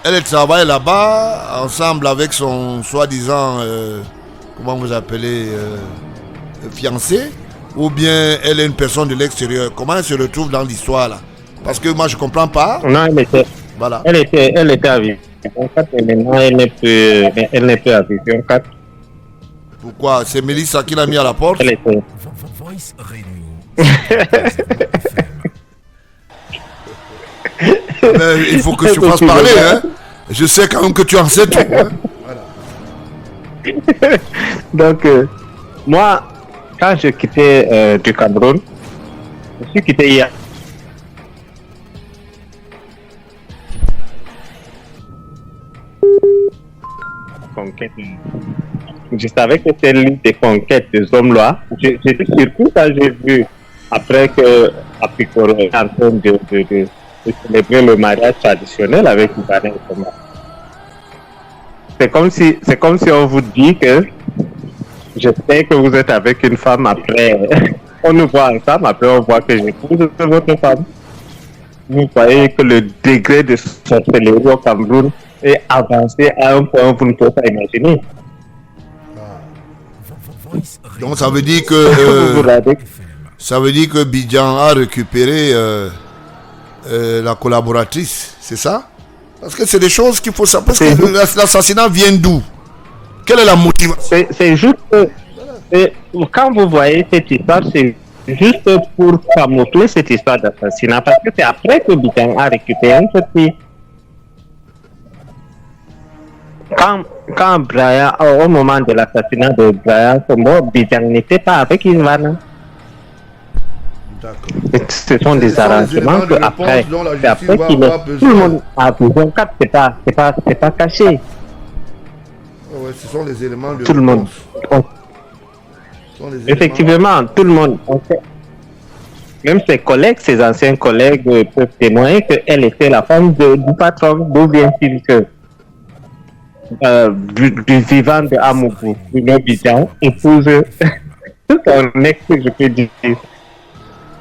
Elle travaille là-bas ensemble avec son soi-disant, comment vous appelez, fiancé, ou bien elle est une personne de l'extérieur? Comment elle se retrouve dans l'histoire là? Parce que moi je comprends pas. Non, voilà. Elle était à Vision 4 et maintenant elle n'est plus à Vision 4. Pourquoi? C'est Mélissa qui l'a mis à la porte? Elle était. Mais il faut que tu fasses parler, hein. Je sais quand même que tu en sais tout, hein? Voilà. Donc, moi, quand je quittais du Cameroun, je suis quitté hier. Conquête. Je savais que c'était l'une des conquêtes des hommes-là. J'étais surpris quand j'ai vu, après que Apicoro est en train de célébrer le mariage traditionnel avec Ivanel Thomas. C'est comme si on vous dit que j'espère que vous êtes avec une femme après. On nous voit ensemble, après on voit que j'épouse votre femme. Vous voyez que le degré de sorcellerie au Cameroun est avancé à un point où vous ne pouvez pas imaginer. Donc ça veut dire que Bidjan a récupéré la collaboratrice, c'est ça? Parce que c'est des choses qu'il faut savoir. Parce que l'assassinat vient d'où? Quelle est la motivation? C'est juste quand vous voyez cette histoire, c'est juste pour camoufler cette histoire d'assassinat, parce que c'est après que Bidjan a récupéré cette fille. Quand Brian, au moment de l'assassinat de Brian Sombo, Bidjan n'était pas avec Ivana. D'accord. Ce sont des arrangements que après qu'il est, tout le monde a besoin. C'est pas caché. Oh ouais, ce sont les éléments de tout le monde. Effectivement, tout le monde. Même ses collègues, ses anciens collègues peuvent témoigner qu'elle était la femme du patron. D'où vient-il que du vivant de Amougou, Bruno Bidjan, épouse son ex, je peux dire.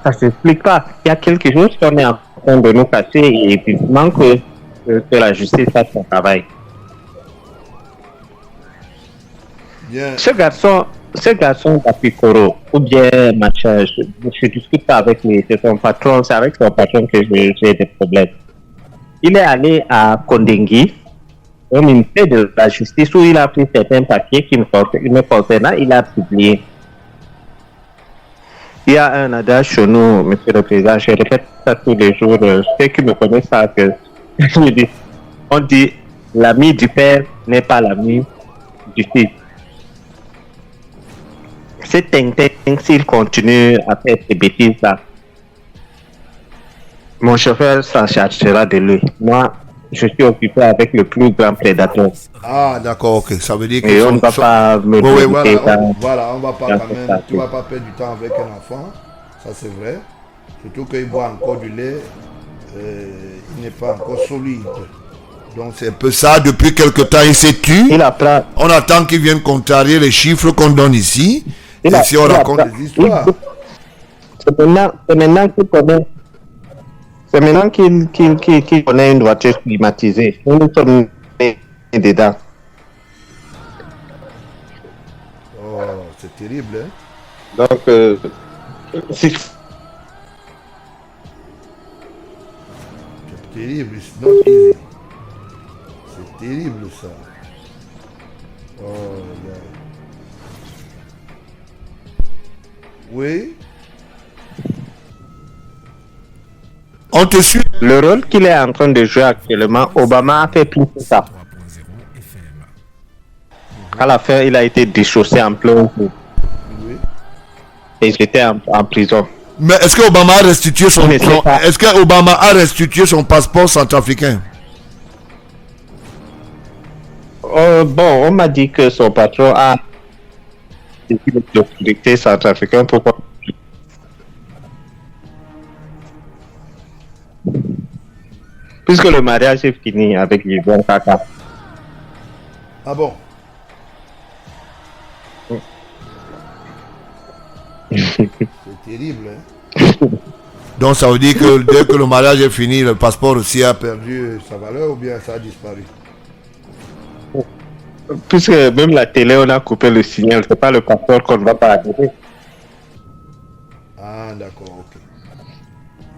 Ça ne s'explique pas. Il y a quelque chose qu'on est en train de nous casser et puis il manque que la justice fasse son travail. Yeah. Ce garçon d'Apicoro, ou bien Macha, je ne discute pas avec lui, c'est avec son patron que j'ai des problèmes. Il est allé à Kondengui, au ministère de la Justice, où il a pris certains papiers qui me concernant, il a publié. Il y a un adage chez nous, monsieur le président, je répète ça tous les jours, ceux qui me connaissent savent que on dit l'ami du père n'est pas l'ami du fils. C'est Tintin, s'il continue à faire ces bêtises-là, mon chauffeur s'en chargera de lui. Moi, je suis occupé avec le plus grand prédateur. Ah, d'accord, ok. Ça veut dire que... Et on ne va pas me on va pas quand même... Tu ne vas pas perdre du temps avec un enfant. Ça, c'est vrai. Surtout qu'il boit encore du lait. Il n'est pas encore solide. Donc, c'est un peu ça. Depuis quelque temps, il s'est tué. On attend qu'il vienne contrarier les chiffres qu'on donne ici. Et si on raconte des histoires. C'est maintenant qu'il connaît une voiture climatisée. Nous sommes dedans. Oh, c'est terrible, hein? Donc, c'est terrible, it's not easy. C'est terrible, ça. Oh, yeah. Oui. On te suit. Le rôle qu'il est en train de jouer actuellement, Obama a fait plus que ça. À la fin, il a été déchaussé en plein jour. Oui. Et il était en prison. Mais est-ce que Obama a restitué son passeport centrafricain? Bon, on m'a dit que son patron a l'autorité centrafricaine. Pourquoi? Puisque le mariage est fini avec les bons caca. Ah bon? C'est terrible, hein? Donc ça veut dire que dès que le mariage est fini, le passeport aussi a perdu sa valeur ou bien ça a disparu? Puisque même la télé, on a coupé le signal, c'est pas le passeport qu'on ne va pas adhérer. Ah d'accord, ok.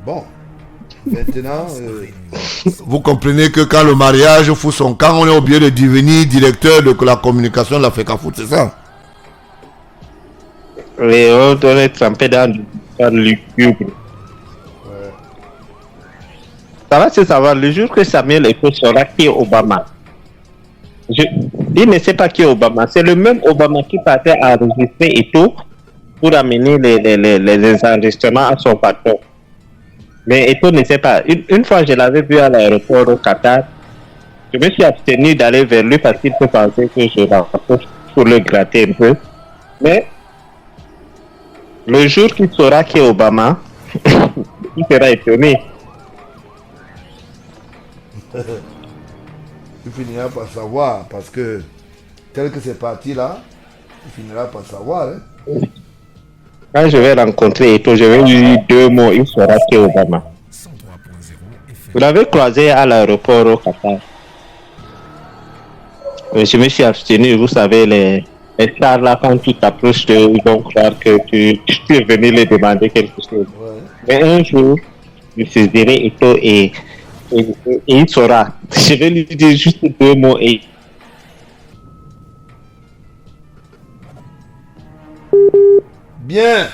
Bon. Maintenant, vous comprenez que quand le mariage fout son camp, on est obligé de devenir directeur de la communication de la FECAFOOT, c'est ça? Et on doit être trempé dans le lugubre. Ouais. Ça va se savoir, le jour que Samuel Eto'o saura qui est Obama. Il ne sait pas qui est Obama. C'est le même Obama qui partait enregistrer Eto'o pour amener les enregistrements à son patron. Mais Eto'o ne sait pas. Une fois, je l'avais vu à l'aéroport au Qatar. Je me suis abstenu d'aller vers lui parce qu'il peut penser que je rapproche pour le gratter un peu. Mais le jour qu'il saura qui est Obama, il sera étonné. Tu finiras par savoir, parce que tel que c'est parti là, tu finiras par savoir. Hein. Quand je vais rencontrer Eto'o, je vais lui dire 2 mots, il saura qui est Obama. 103.0 FM. Vous l'avez croisé à l'aéroport au Qatar. Je me suis abstenu, vous savez, les stars là, quand tu t'approches d'eux, ils vont croire que tu es venu les demander quelque chose. Ouais. Mais un jour, je saisirai Eto'o et il saura. Je vais lui dire juste 2 mots et Bien.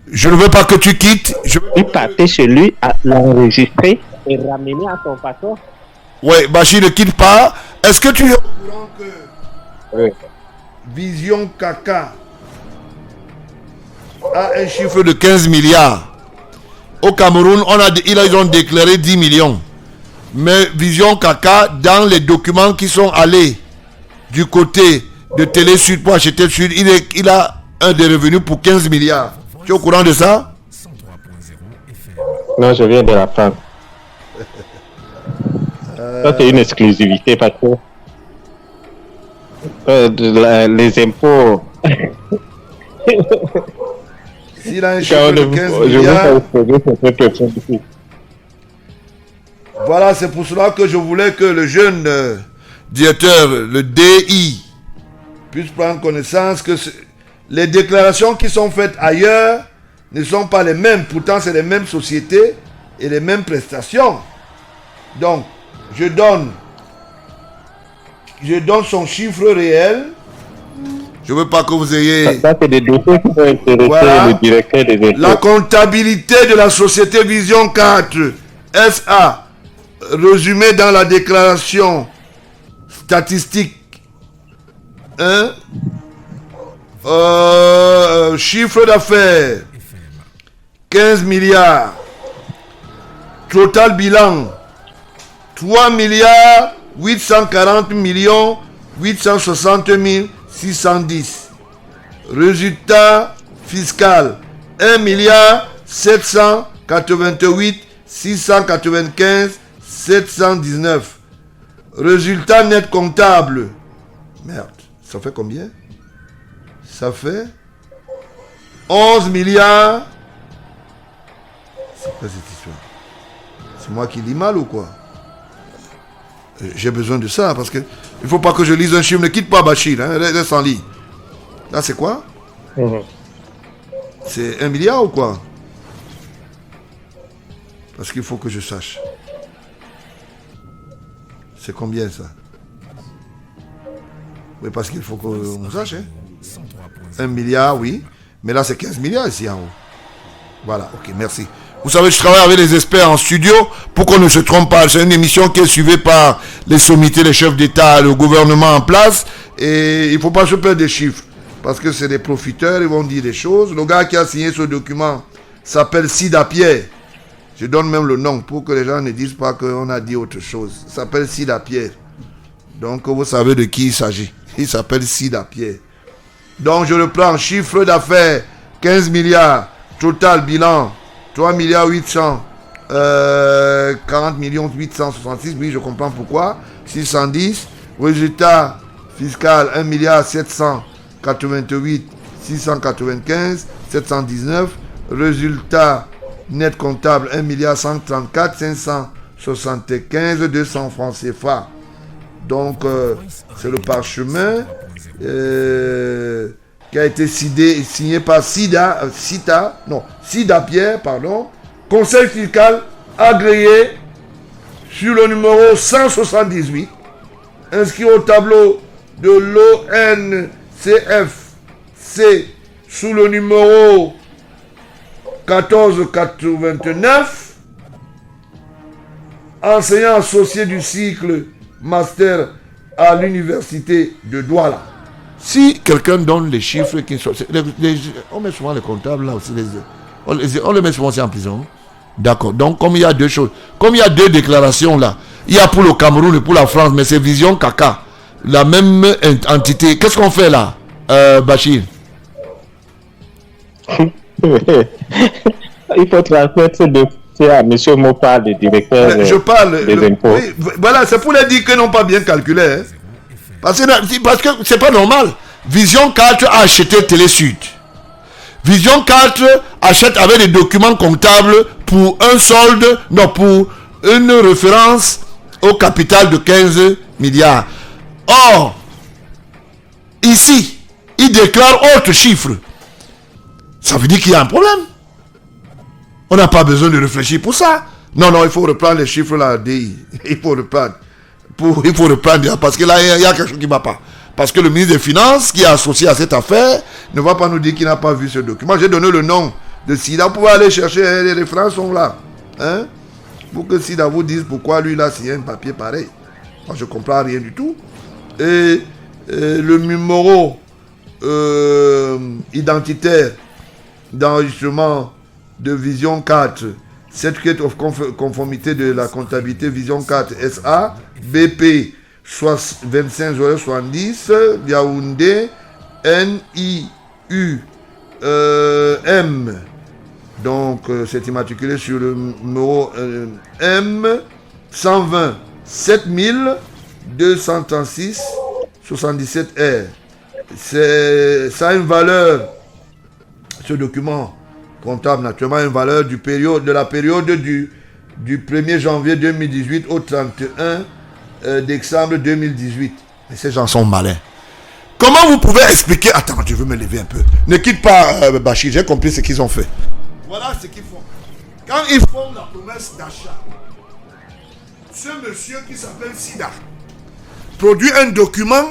Je ne veux pas que tu quittes. il partait chez lui à l'enregistrer et ramener à son patron. Ouais, Bachir ne quitte pas. Est-ce que tu es au courant que Oui. Vision Kaka a un chiffre de 15 milliards? Au Cameroun, ils ont déclaré 10 millions. Mais Vision Kaka, dans les documents qui sont allés du côté de Télé Sud pour acheter Sud, il a un des revenus pour 15 milliards. Tu es au courant de ça? 103.0 FM. Non, je viens de l'apprendre. Ça, c'est une exclusivité parce que les impôts. S'il a un chiffre de 15 milliards, voilà, c'est pour cela que je voulais que le jeune directeur, le DI, puisse prendre connaissance que les déclarations qui sont faites ailleurs ne sont pas les mêmes. Pourtant, c'est les mêmes sociétés et les mêmes prestations. Donc, je donne son chiffre réel. Je ne veux pas que vous ayez... Ça, c'est des dossiers qui vont intéresser Voilà. le directeur des impôts. La comptabilité de la société Vision 4 SA, résumée dans la déclaration statistique. Chiffre d'affaires 15 milliards. Total bilan 3 milliards 840 millions 860 610. Résultat fiscal 1 milliard 788 695 719. Résultat net comptable. Merde, ça fait combien? Ça fait 11 milliards. C'est quoi cette histoire? C'est moi qui lis mal ou quoi? J'ai besoin de ça parce que il faut pas que je lise un chiffre. Ne quitte pas Bachir, hein, reste en lit. Là, c'est quoi? C'est 1 milliard ou quoi? Parce qu'il faut que je sache. C'est combien ça? Oui, parce qu'il faut qu'on sache. Hein? 1 milliard, oui. Mais là, c'est 15 milliards ici en haut. Voilà, ok, merci. Vous savez, je travaille avec les experts en studio pour qu'on ne se trompe pas. C'est une émission qui est suivie par les sommités, les chefs d'État, le gouvernement en place. Et il ne faut pas se perdre des chiffres. Parce que c'est des profiteurs, ils vont dire des choses. Le gars qui a signé ce document s'appelle Sida Pierre. Je donne même le nom pour que les gens ne disent pas qu'on a dit autre chose. Il s'appelle Sida Pierre. Donc vous savez de qui il s'agit. Il s'appelle Sida Pierre. Donc je reprends. Chiffre d'affaires 15 milliards. Total bilan 3 milliards 840 millions 866. Oui, je comprends pourquoi. 610. Résultat fiscal 1 milliard 788 695 719. Résultat net comptable 1 milliard 134 575 200 francs CFA. Donc c'est le parchemin qui a été signé par Sida Pierre, pardon, conseil fiscal agréé sur le numéro 178, inscrit au tableau de l'ONCFC sous le numéro 1489, enseignant associé du cycle master à l'université de Douala. Si quelqu'un donne les chiffres qui sont... on met souvent les comptables là aussi. On les met souvent aussi en prison. D'accord. Donc comme il y a deux choses, comme il y a deux déclarations là, il y a pour le Cameroun et pour la France, mais c'est Vision Kaka, la même entité. Qu'est-ce qu'on fait là, Bachir? Il faut transmettre ce ajouter à M. Mopa, le directeur Je parle. des impôts. Oui, voilà, c'est pour leur dire qu'ils n'ont pas bien calculé. Hein. Parce que c'est pas normal. Vision 4 a acheté Télésud. Vision 4 achète avec des documents comptables pour un solde, non, pour une référence au capital de 15 milliards. Or, ici, il déclare autre chiffre. Ça veut dire qu'il y a un problème. On n'a pas besoin de réfléchir pour ça. Non, il faut reprendre les chiffres là, DI. Il faut reprendre. Il faut reprendre, parce que là, il y a quelque chose qui ne va pas. Parce que le ministre des Finances, qui est associé à cette affaire, ne va pas nous dire qu'il n'a pas vu ce document. J'ai donné le nom de Sida. Vous pouvez aller chercher, les références sont là. Hein? Pour que Sida vous dise pourquoi lui, là, s'il y a un papier pareil. Moi, je ne comprends rien du tout. Et le numéro identitaire d'enregistrement de Vision 4, Certificate of conformité de la comptabilité Vision 4 SA, BP 25070, Yaoundé, NIUM. Donc, c'est immatriculé sur le numéro M 120 7236 77R. Ça a une valeur, ce document comptable, naturellement, une valeur de la période du 1er janvier 2018 au 31 décembre 2018. Mais ces gens sont malins. Comment vous pouvez expliquer... Attends, je veux me lever un peu. Ne quitte pas Bachir, j'ai compris ce qu'ils ont fait. Voilà ce qu'ils font. Quand ils font la promesse d'achat, ce monsieur qui s'appelle Sida produit un document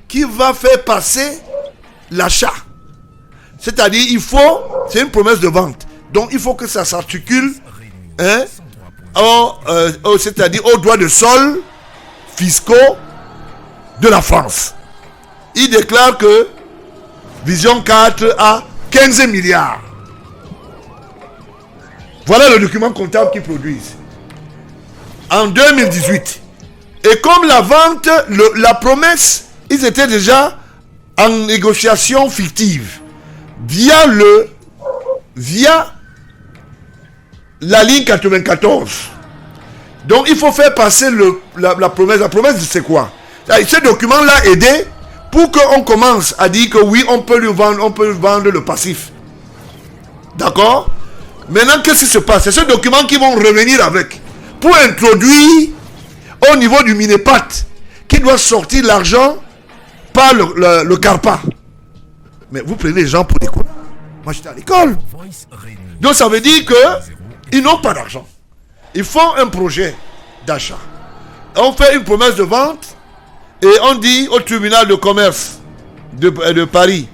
qui va faire passer l'achat. C'est-à-dire, c'est une promesse de vente. Donc, il faut que ça s'articule, c'est-à-dire aux droits de sol fiscaux de la France. Il déclare que Vision 4 a 15 milliards. Voilà le document comptable qu'ils produisent. En 2018. Et comme la vente, la promesse, ils étaient déjà en négociation fictive. Via la ligne 94. Donc il faut faire passer la promesse. La promesse, c'est quoi? Ce document-là aidé pour qu'on commence à dire que oui, on peut vendre le passif. D'accord? Maintenant, qu'est-ce qui se passe? C'est ce document qu'ils vont revenir avec pour introduire au niveau du Minepat qui doit sortir l'argent par le CARPA. Mais vous prenez les gens pour des cons. Moi, j'étais à l'école. Donc, ça veut dire qu'ils n'ont pas d'argent. Ils font un projet d'achat. On fait une promesse de vente et on dit au tribunal de commerce de Paris,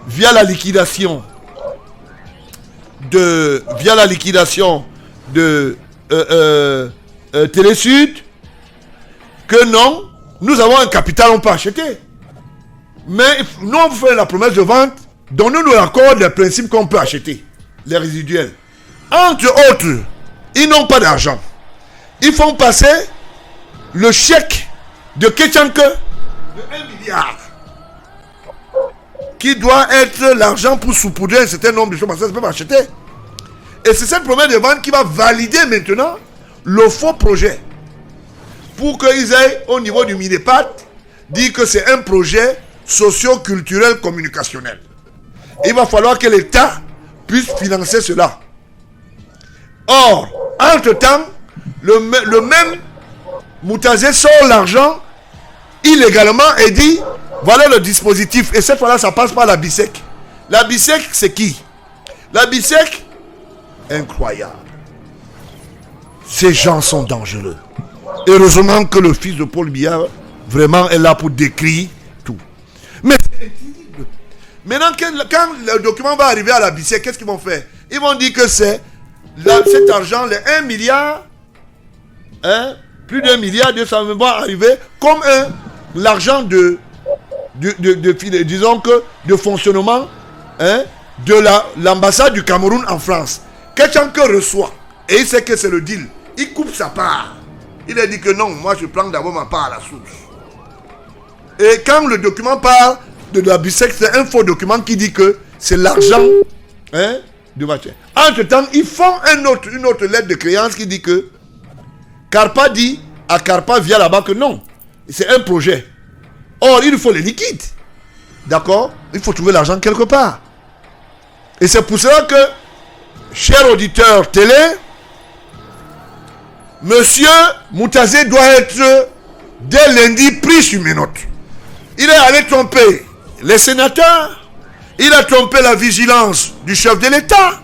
via la liquidation de Télésud, que non, nous avons un capital, on peut acheter. Mais nous, on fait la promesse de vente, donnez-nous l'accord des principes qu'on peut acheter, les résiduels. Entre autres, ils n'ont pas d'argent. Ils font passer le chèque de Ketchanke de 1 milliard, qui doit être l'argent pour saupoudrer un certain nombre de choses, parce que ça ne peut pas acheter. Et c'est cette promesse de vente qui va valider maintenant le faux projet, pour qu'ils aillent au niveau du Minepat dire que c'est un projet socio-culturel communicationnel. Il va falloir que l'État puisse financer cela. Or, entre-temps, le même Moutazé sort l'argent illégalement et dit voilà le dispositif. Et cette fois-là, ça passe par la BISEC. La BISEC, c'est qui? La BISEC, incroyable. Ces gens sont dangereux. Heureusement que le fils de Paul Biya vraiment est là pour décrire tout. Mais c'est terrible. Maintenant, quand le document va arriver à la BISEC, qu'est-ce qu'ils vont faire? Ils vont dire que c'est cet argent, les 1 milliard, plus d'1 milliard, ça va arriver comme l'argent disons que de fonctionnement de l'ambassade du Cameroun en France. Quelqu'un que reçoit, et il sait que c'est le deal, il coupe sa part. Il a dit que non, moi je prends d'abord ma part à la source. Et quand le document parle de la BISEC, c'est un faux document qui dit que c'est l'argent de matière. Entre-temps, ils font une autre lettre de créance qui dit que Carpa dit à Carpa via la banque non. C'est un projet. Or, il faut les liquides. D'accord? Il faut trouver l'argent quelque part. Et c'est pour cela que, cher auditeur télé, Monsieur Moutazé doit être, dès lundi, pris sur mes notes. Il est allé tromper les sénateurs. Il a trompé la vigilance du chef de l'État.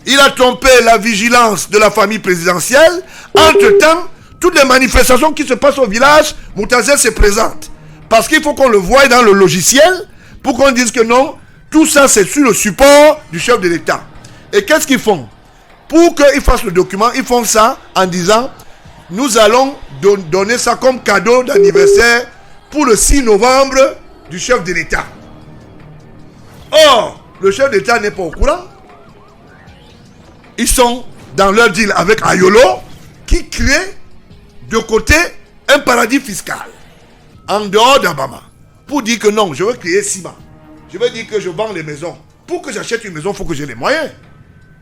Il a trompé la vigilance de la famille présidentielle. Entre-temps, toutes les manifestations qui se passent au village, Moutazé se présente. Parce qu'il faut qu'on le voie dans le logiciel pour qu'on dise que non, tout ça c'est sur le support du chef de l'État. Et qu'est-ce qu'ils font? Pour qu'ils fassent le document, ils font ça en disant nous allons donner ça comme cadeau d'anniversaire pour le 6 novembre du chef de l'État. Or, le chef de l'État n'est pas au courant. Ils sont dans leur deal avec Ayolo qui crée de côté un paradis fiscal en dehors d'Abama pour dire que non, je veux créer Sima. Je veux dire que je vends les maisons. Pour que j'achète une maison, il faut que j'ai les moyens.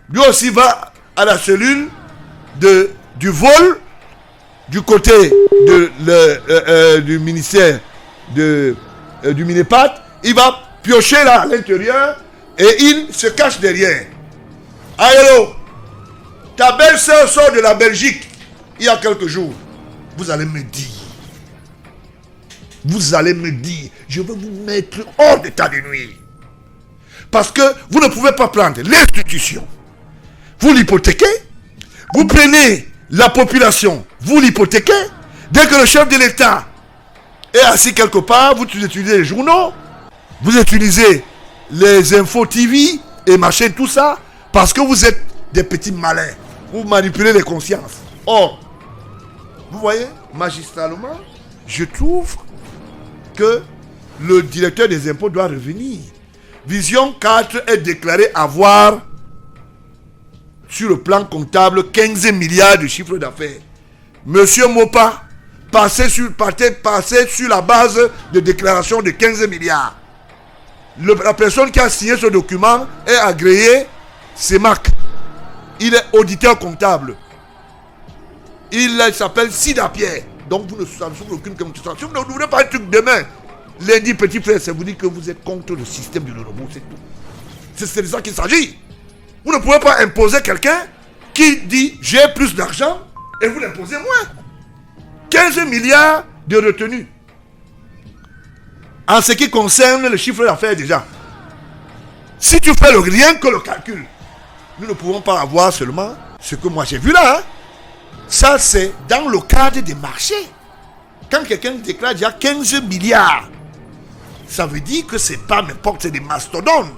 Lui aussi va à la cellule du vol du côté du ministère du Minepat. Il va piocher là à l'intérieur et il se cache derrière. Ayolo, ta belle-sœur sort de la Belgique il y a quelques jours. Vous allez me dire, je vais vous mettre hors d'état de nuire. Parce que vous ne pouvez pas prendre l'institution, vous l'hypothéquez, vous prenez la population, vous l'hypothéquez. Dès que le chef de l'État est assis quelque part, vous utilisez les journaux, vous utilisez les infos TV et machin, tout ça, parce que vous êtes des petits malins. Vous manipulez les consciences. Or, vous voyez, magistralement, je trouve que le directeur des impôts doit revenir. Vision 4 est déclaré avoir, sur le plan comptable, 15 milliards de chiffre d'affaires. Monsieur Mopa passait sur la base de déclaration de 15 milliards. La personne qui a signé ce document est agréé CEMAC. Il est auditeur comptable. Il s'appelle Sida Pierre. Donc vous ne savez aucune communication. Si vous ne voulez pas un truc demain, lundi, petit frère, ça vous dit que vous êtes contre le système de l'euro, c'est tout. C'est de ça qu'il s'agit. Vous ne pouvez pas imposer quelqu'un qui dit j'ai plus d'argent et vous l'imposez moins. 15 milliards de retenue. En ce qui concerne le chiffre d'affaires déjà. Si tu fais rien que le calcul, nous ne pouvons pas avoir seulement ce que moi j'ai vu là. Ça c'est dans le cadre des marchés. Quand quelqu'un déclare déjà 15 milliards, ça veut dire que c'est pas n'importe, c'est des mastodontes.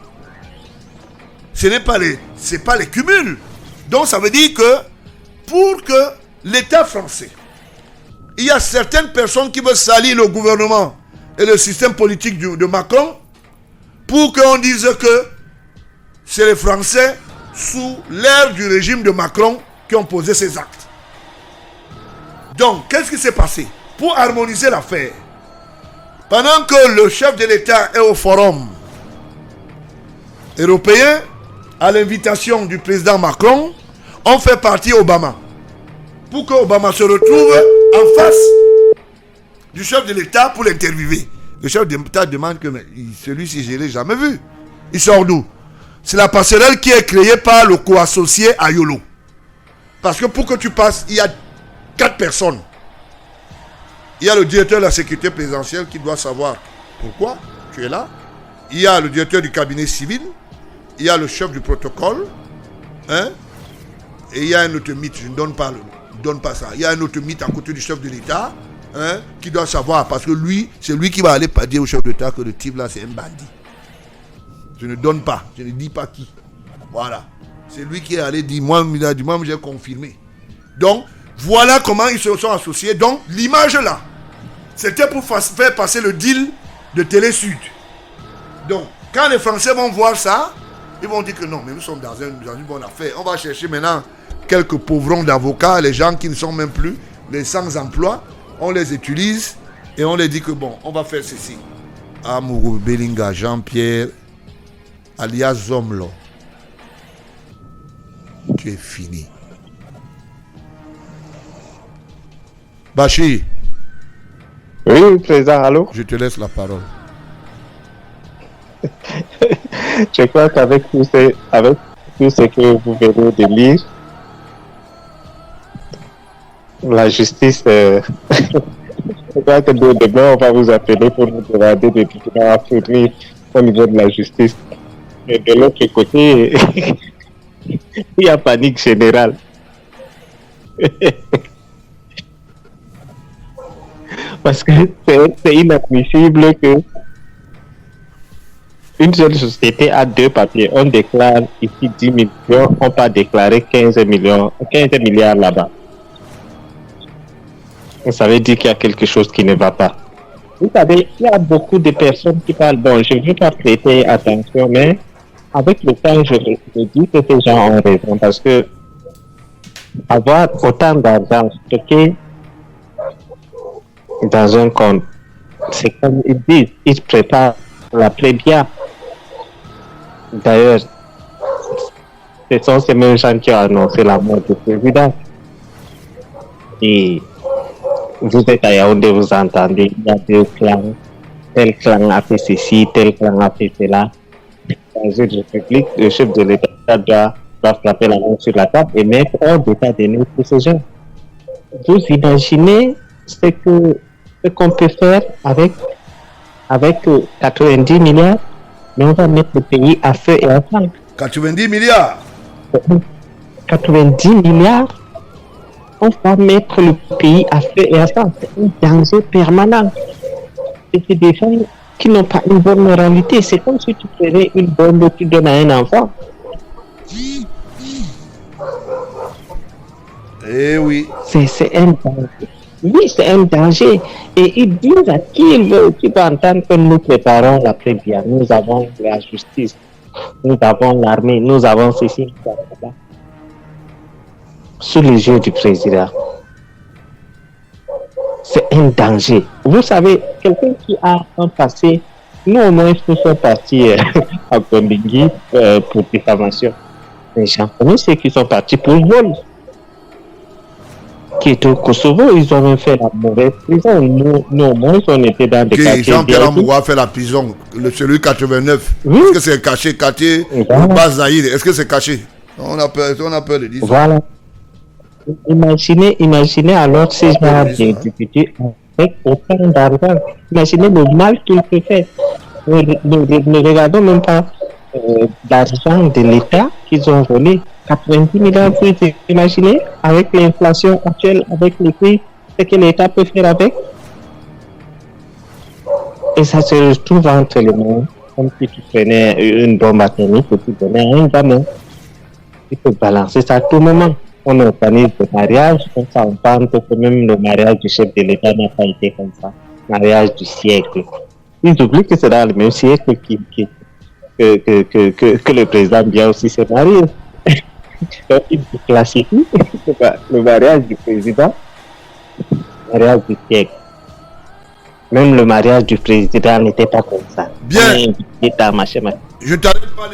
Ce n'est pas les cumuls. Donc ça veut dire que pour que l'État français, il y a certaines personnes qui veulent salir le gouvernement et le système politique de Macron pour qu'on dise que c'est les Français sous l'ère du régime de Macron qui ont posé ces actes. Donc, qu'est-ce qui s'est passé? Pour harmoniser l'affaire, pendant que le chef de l'État est au forum européen, à l'invitation du président Macron, on fait partir Obama. Pour que Obama se retrouve en face du chef de l'État pour l'interviewer. Le chef de l'État demande que celui-ci, je ne l'ai jamais vu. Il sort d'où? C'est la passerelle qui est créée par le co-associé Ayolo. Parce que pour que tu passes, il y a 4 personnes. Il y a le directeur de la sécurité présidentielle qui doit savoir pourquoi tu es là. Il y a le directeur du cabinet civil. Il y a le chef du protocole. Hein? Et il y a un autre mythe, je ne donne pas ça. Il y a un autre mythe à côté du chef de l'État, hein, qui doit savoir, parce que lui, c'est lui qui va aller dire au chef de l'État que le type là c'est un bandit. Je ne donne pas, je ne dis pas qui. Voilà. C'est lui qui est allé dire, moi j'ai confirmé. Donc, voilà comment ils se sont associés. Donc, l'image là, c'était pour faire passer le deal de Télé Sud. Donc, quand les Français vont voir ça, ils vont dire que non, mais nous sommes dans une bonne affaire. On va chercher maintenant quelques pauvrons d'avocats, les gens qui ne sont même plus les sans-emploi. On les utilise et on les dit que bon, on va faire ceci. Amourou Belinga Jean-Pierre, alias Zomlo. tu es fini. Bachir. Oui, président, allô? Je te laisse la parole. Je crois qu'avec tout ce que vous venez de lire, la justice, je crois que demain, on va vous appeler pour nous demander des documents à fournir au niveau de la justice. Et de l'autre côté, il y a panique générale. Parce que c'est inadmissible que une seule société a deux papiers. On déclare ici 10 millions, on peut déclarer 15 milliards là-bas. Ça veut dire qu'il y a quelque chose qui ne va pas. Vous savez, il y a beaucoup de personnes qui parlent. Bon, je ne veux pas prêter attention, mais avec le temps, je dis que ces gens ont raison parce que avoir autant d'argent stocké dans un compte, c'est comme ils disent, ils préparent l'après-bien. D'ailleurs, ce sont ces mêmes gens qui ont annoncé la mort du président. Et vous êtes à Yaoundé, vous entendez, il y a deux clans. Tel clan a fait ceci, tel clan a fait cela. Dans une république, le chef de l'État doit frapper la main sur la table et mettre hors d'état de nuire tous ces gens. Vous imaginez ce qu'on peut faire avec 90 milliards, mais on va mettre le pays à feu et à sang. 90 milliards. 90 milliards, on va mettre le pays à feu et à sang. C'est un danger permanent. Et c'est des gens qui n'ont pas une bonne moralité. C'est comme si tu prenais une bombe que tu donnes à un enfant. Eh oui. C'est un danger. Oui, c'est un danger. Et ils disent à qui ils veulent. Tu peux entendre que nous préparons l'après-bien. Nous avons la justice. Nous avons l'armée. Nous avons ceci. Sous les yeux du président. C'est un danger. Vous savez, quelqu'un qui a un passé, nous au moins nous sommes partis à Kondingui pour diffamation. Mais j'en connais ceux qui sont partis pour vol. Qui étaient au Kosovo, ils ont même fait la mauvaise prison. Nous au moins, on était dans des quartiers. Jean-Pierre Amoura a fait la prison, celui 89. Oui. Est-ce que c'est caché, quartier Bazaïr, est-ce que c'est caché? On a peur de dire ça. Voilà. Imaginez alors ces gens d'individus avec autant d'argent. Imaginez le mal qu'ils peuvent faire. Ne regardons même pas l'argent de l'État qu'ils ont volé. 90 milliards, vous imaginez, avec l'inflation actuelle, avec les prix, ce que l'État peut faire avec. Et ça se retrouve entre les mains, comme si tu prenais une bombe atomique et tu donnais à un gamin. Il faut balancer ça à tout moment. On organise des mariages, comme ça on pense que même le mariage du chef de l'État n'a pas été comme ça. Mariage du siècle. Ils oublient que c'est dans le même siècle que le président Biya aussi s'est marié. Donc ils classifient le mariage du président, le mariage du siècle. Même le mariage du président n'était pas comme ça. Bien. Je t'arrête pas.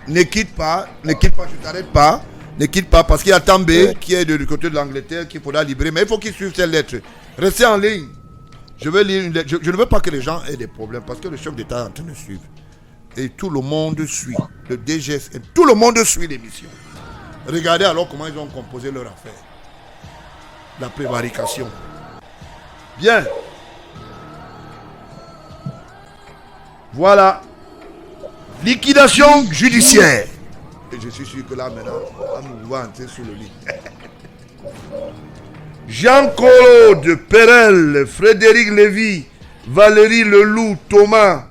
Ne quitte pas, je t'arrête pas. Ne quitte pas parce qu'il y a També qui est du côté de l'Angleterre qu'il faudra libérer. Mais il faut qu'il suive cette lettre. Restez en ligne. Je vais lire une lettre. Je ne veux pas que les gens aient des problèmes parce que le chef d'État est en train de suivre. Et tout le monde suit. Le DGS, et tout le monde suit l'émission. Regardez alors comment ils ont composé leur affaire. La prévarication. Bien. Voilà. Liquidation judiciaire. Et je suis sûr que là maintenant, on va entrer sous le lit. Jean-Claude Perel, Frédéric Lévy, Valérie Leloup, Thomas,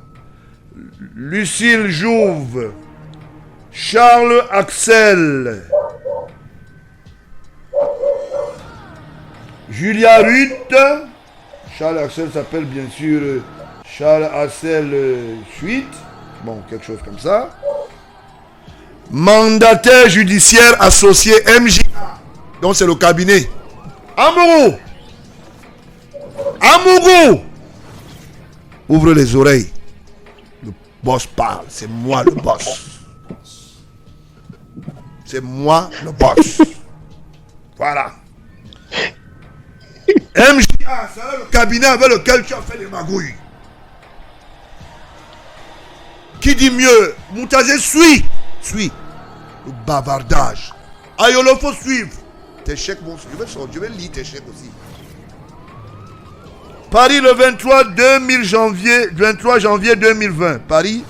Lucille Jouve, Charles Axel, Julia Ruth, Charles Axel s'appelle bien sûr Charles Axel Suite, bon, quelque chose comme ça. Mandataire judiciaire associé MJ. Donc c'est le cabinet. Amourou. Ouvre les oreilles. Le boss parle. C'est moi le boss. c'est moi le boss. Voilà. MJA, c'est le cabinet avec lequel tu as fait les magouilles. Qui dit mieux? Moutazé suit. Le bavardage. Ayolo, faut suivre. Tes chèques vont suivre. Je vais lire tes chèques aussi. Paris le 23 janvier 2020. Paris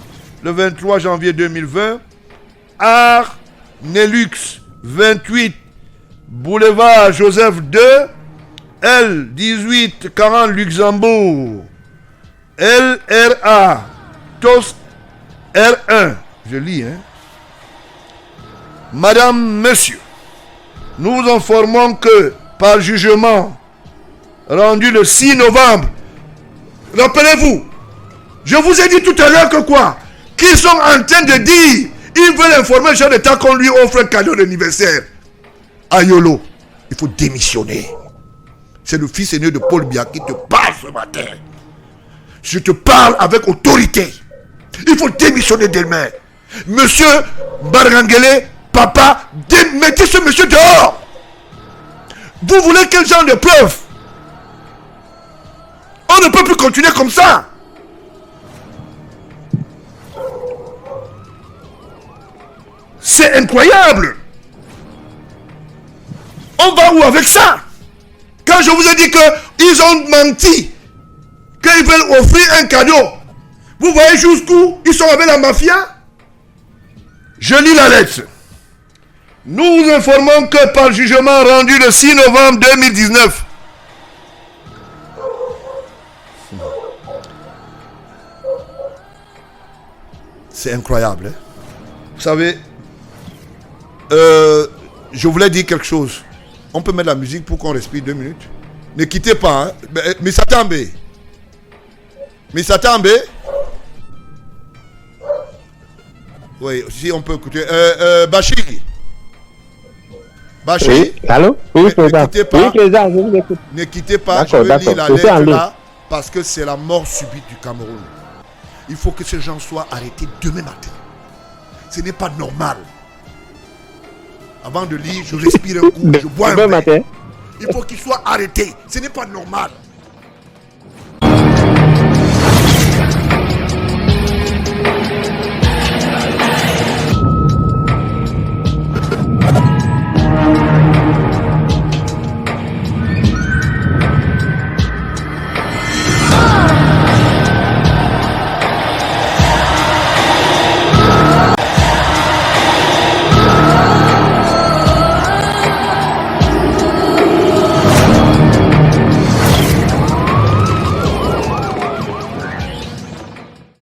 le 23 janvier 2020. Art Nelux 28 boulevard Joseph II L 1840 Luxembourg LRA TOS R1. Je lis, hein. Madame, monsieur, nous informons que par jugement rendu le 6 novembre, rappelez-vous, je vous ai dit tout à l'heure que quoi? Qu'ils sont en train de dire, ils veulent informer le chef d'État qu'on lui offre un cadeau d'anniversaire. Ayolo, il faut démissionner. C'est le fils aîné de Paul Biya qui te parle ce matin. Je te parle avec autorité. Il faut démissionner demain. Monsieur Barangele, papa, mettez ce monsieur dehors. Vous voulez quel genre de preuve? On ne peut plus continuer comme ça. C'est incroyable. On va où avec ça? Quand je vous ai dit qu'ils ont menti, qu'ils veulent offrir un cadeau, vous voyez jusqu'où ils sont avec la mafia? Je lis la lettre. Nous vous informons que par jugement rendu le 6 novembre 2019, c'est incroyable, hein? Vous savez, je voulais dire quelque chose. On peut mettre la musique pour qu'on respire 2 minutes. Ne quittez pas, hein? Mais Satambe. Oui, si on peut écouter. Bachir. Oui, allô? Oui, président. Ne quittez pas. Oui, président, je vous écoute. Ne quittez pas, je vais lire la lettre là, parce que c'est la mort subite du Cameroun. Il faut que ces gens soient arrêtés demain matin. Ce n'est pas normal. Avant de lire, je respire un coup, je bois un verre. Il faut qu'ils soient arrêtés. Ce n'est pas normal.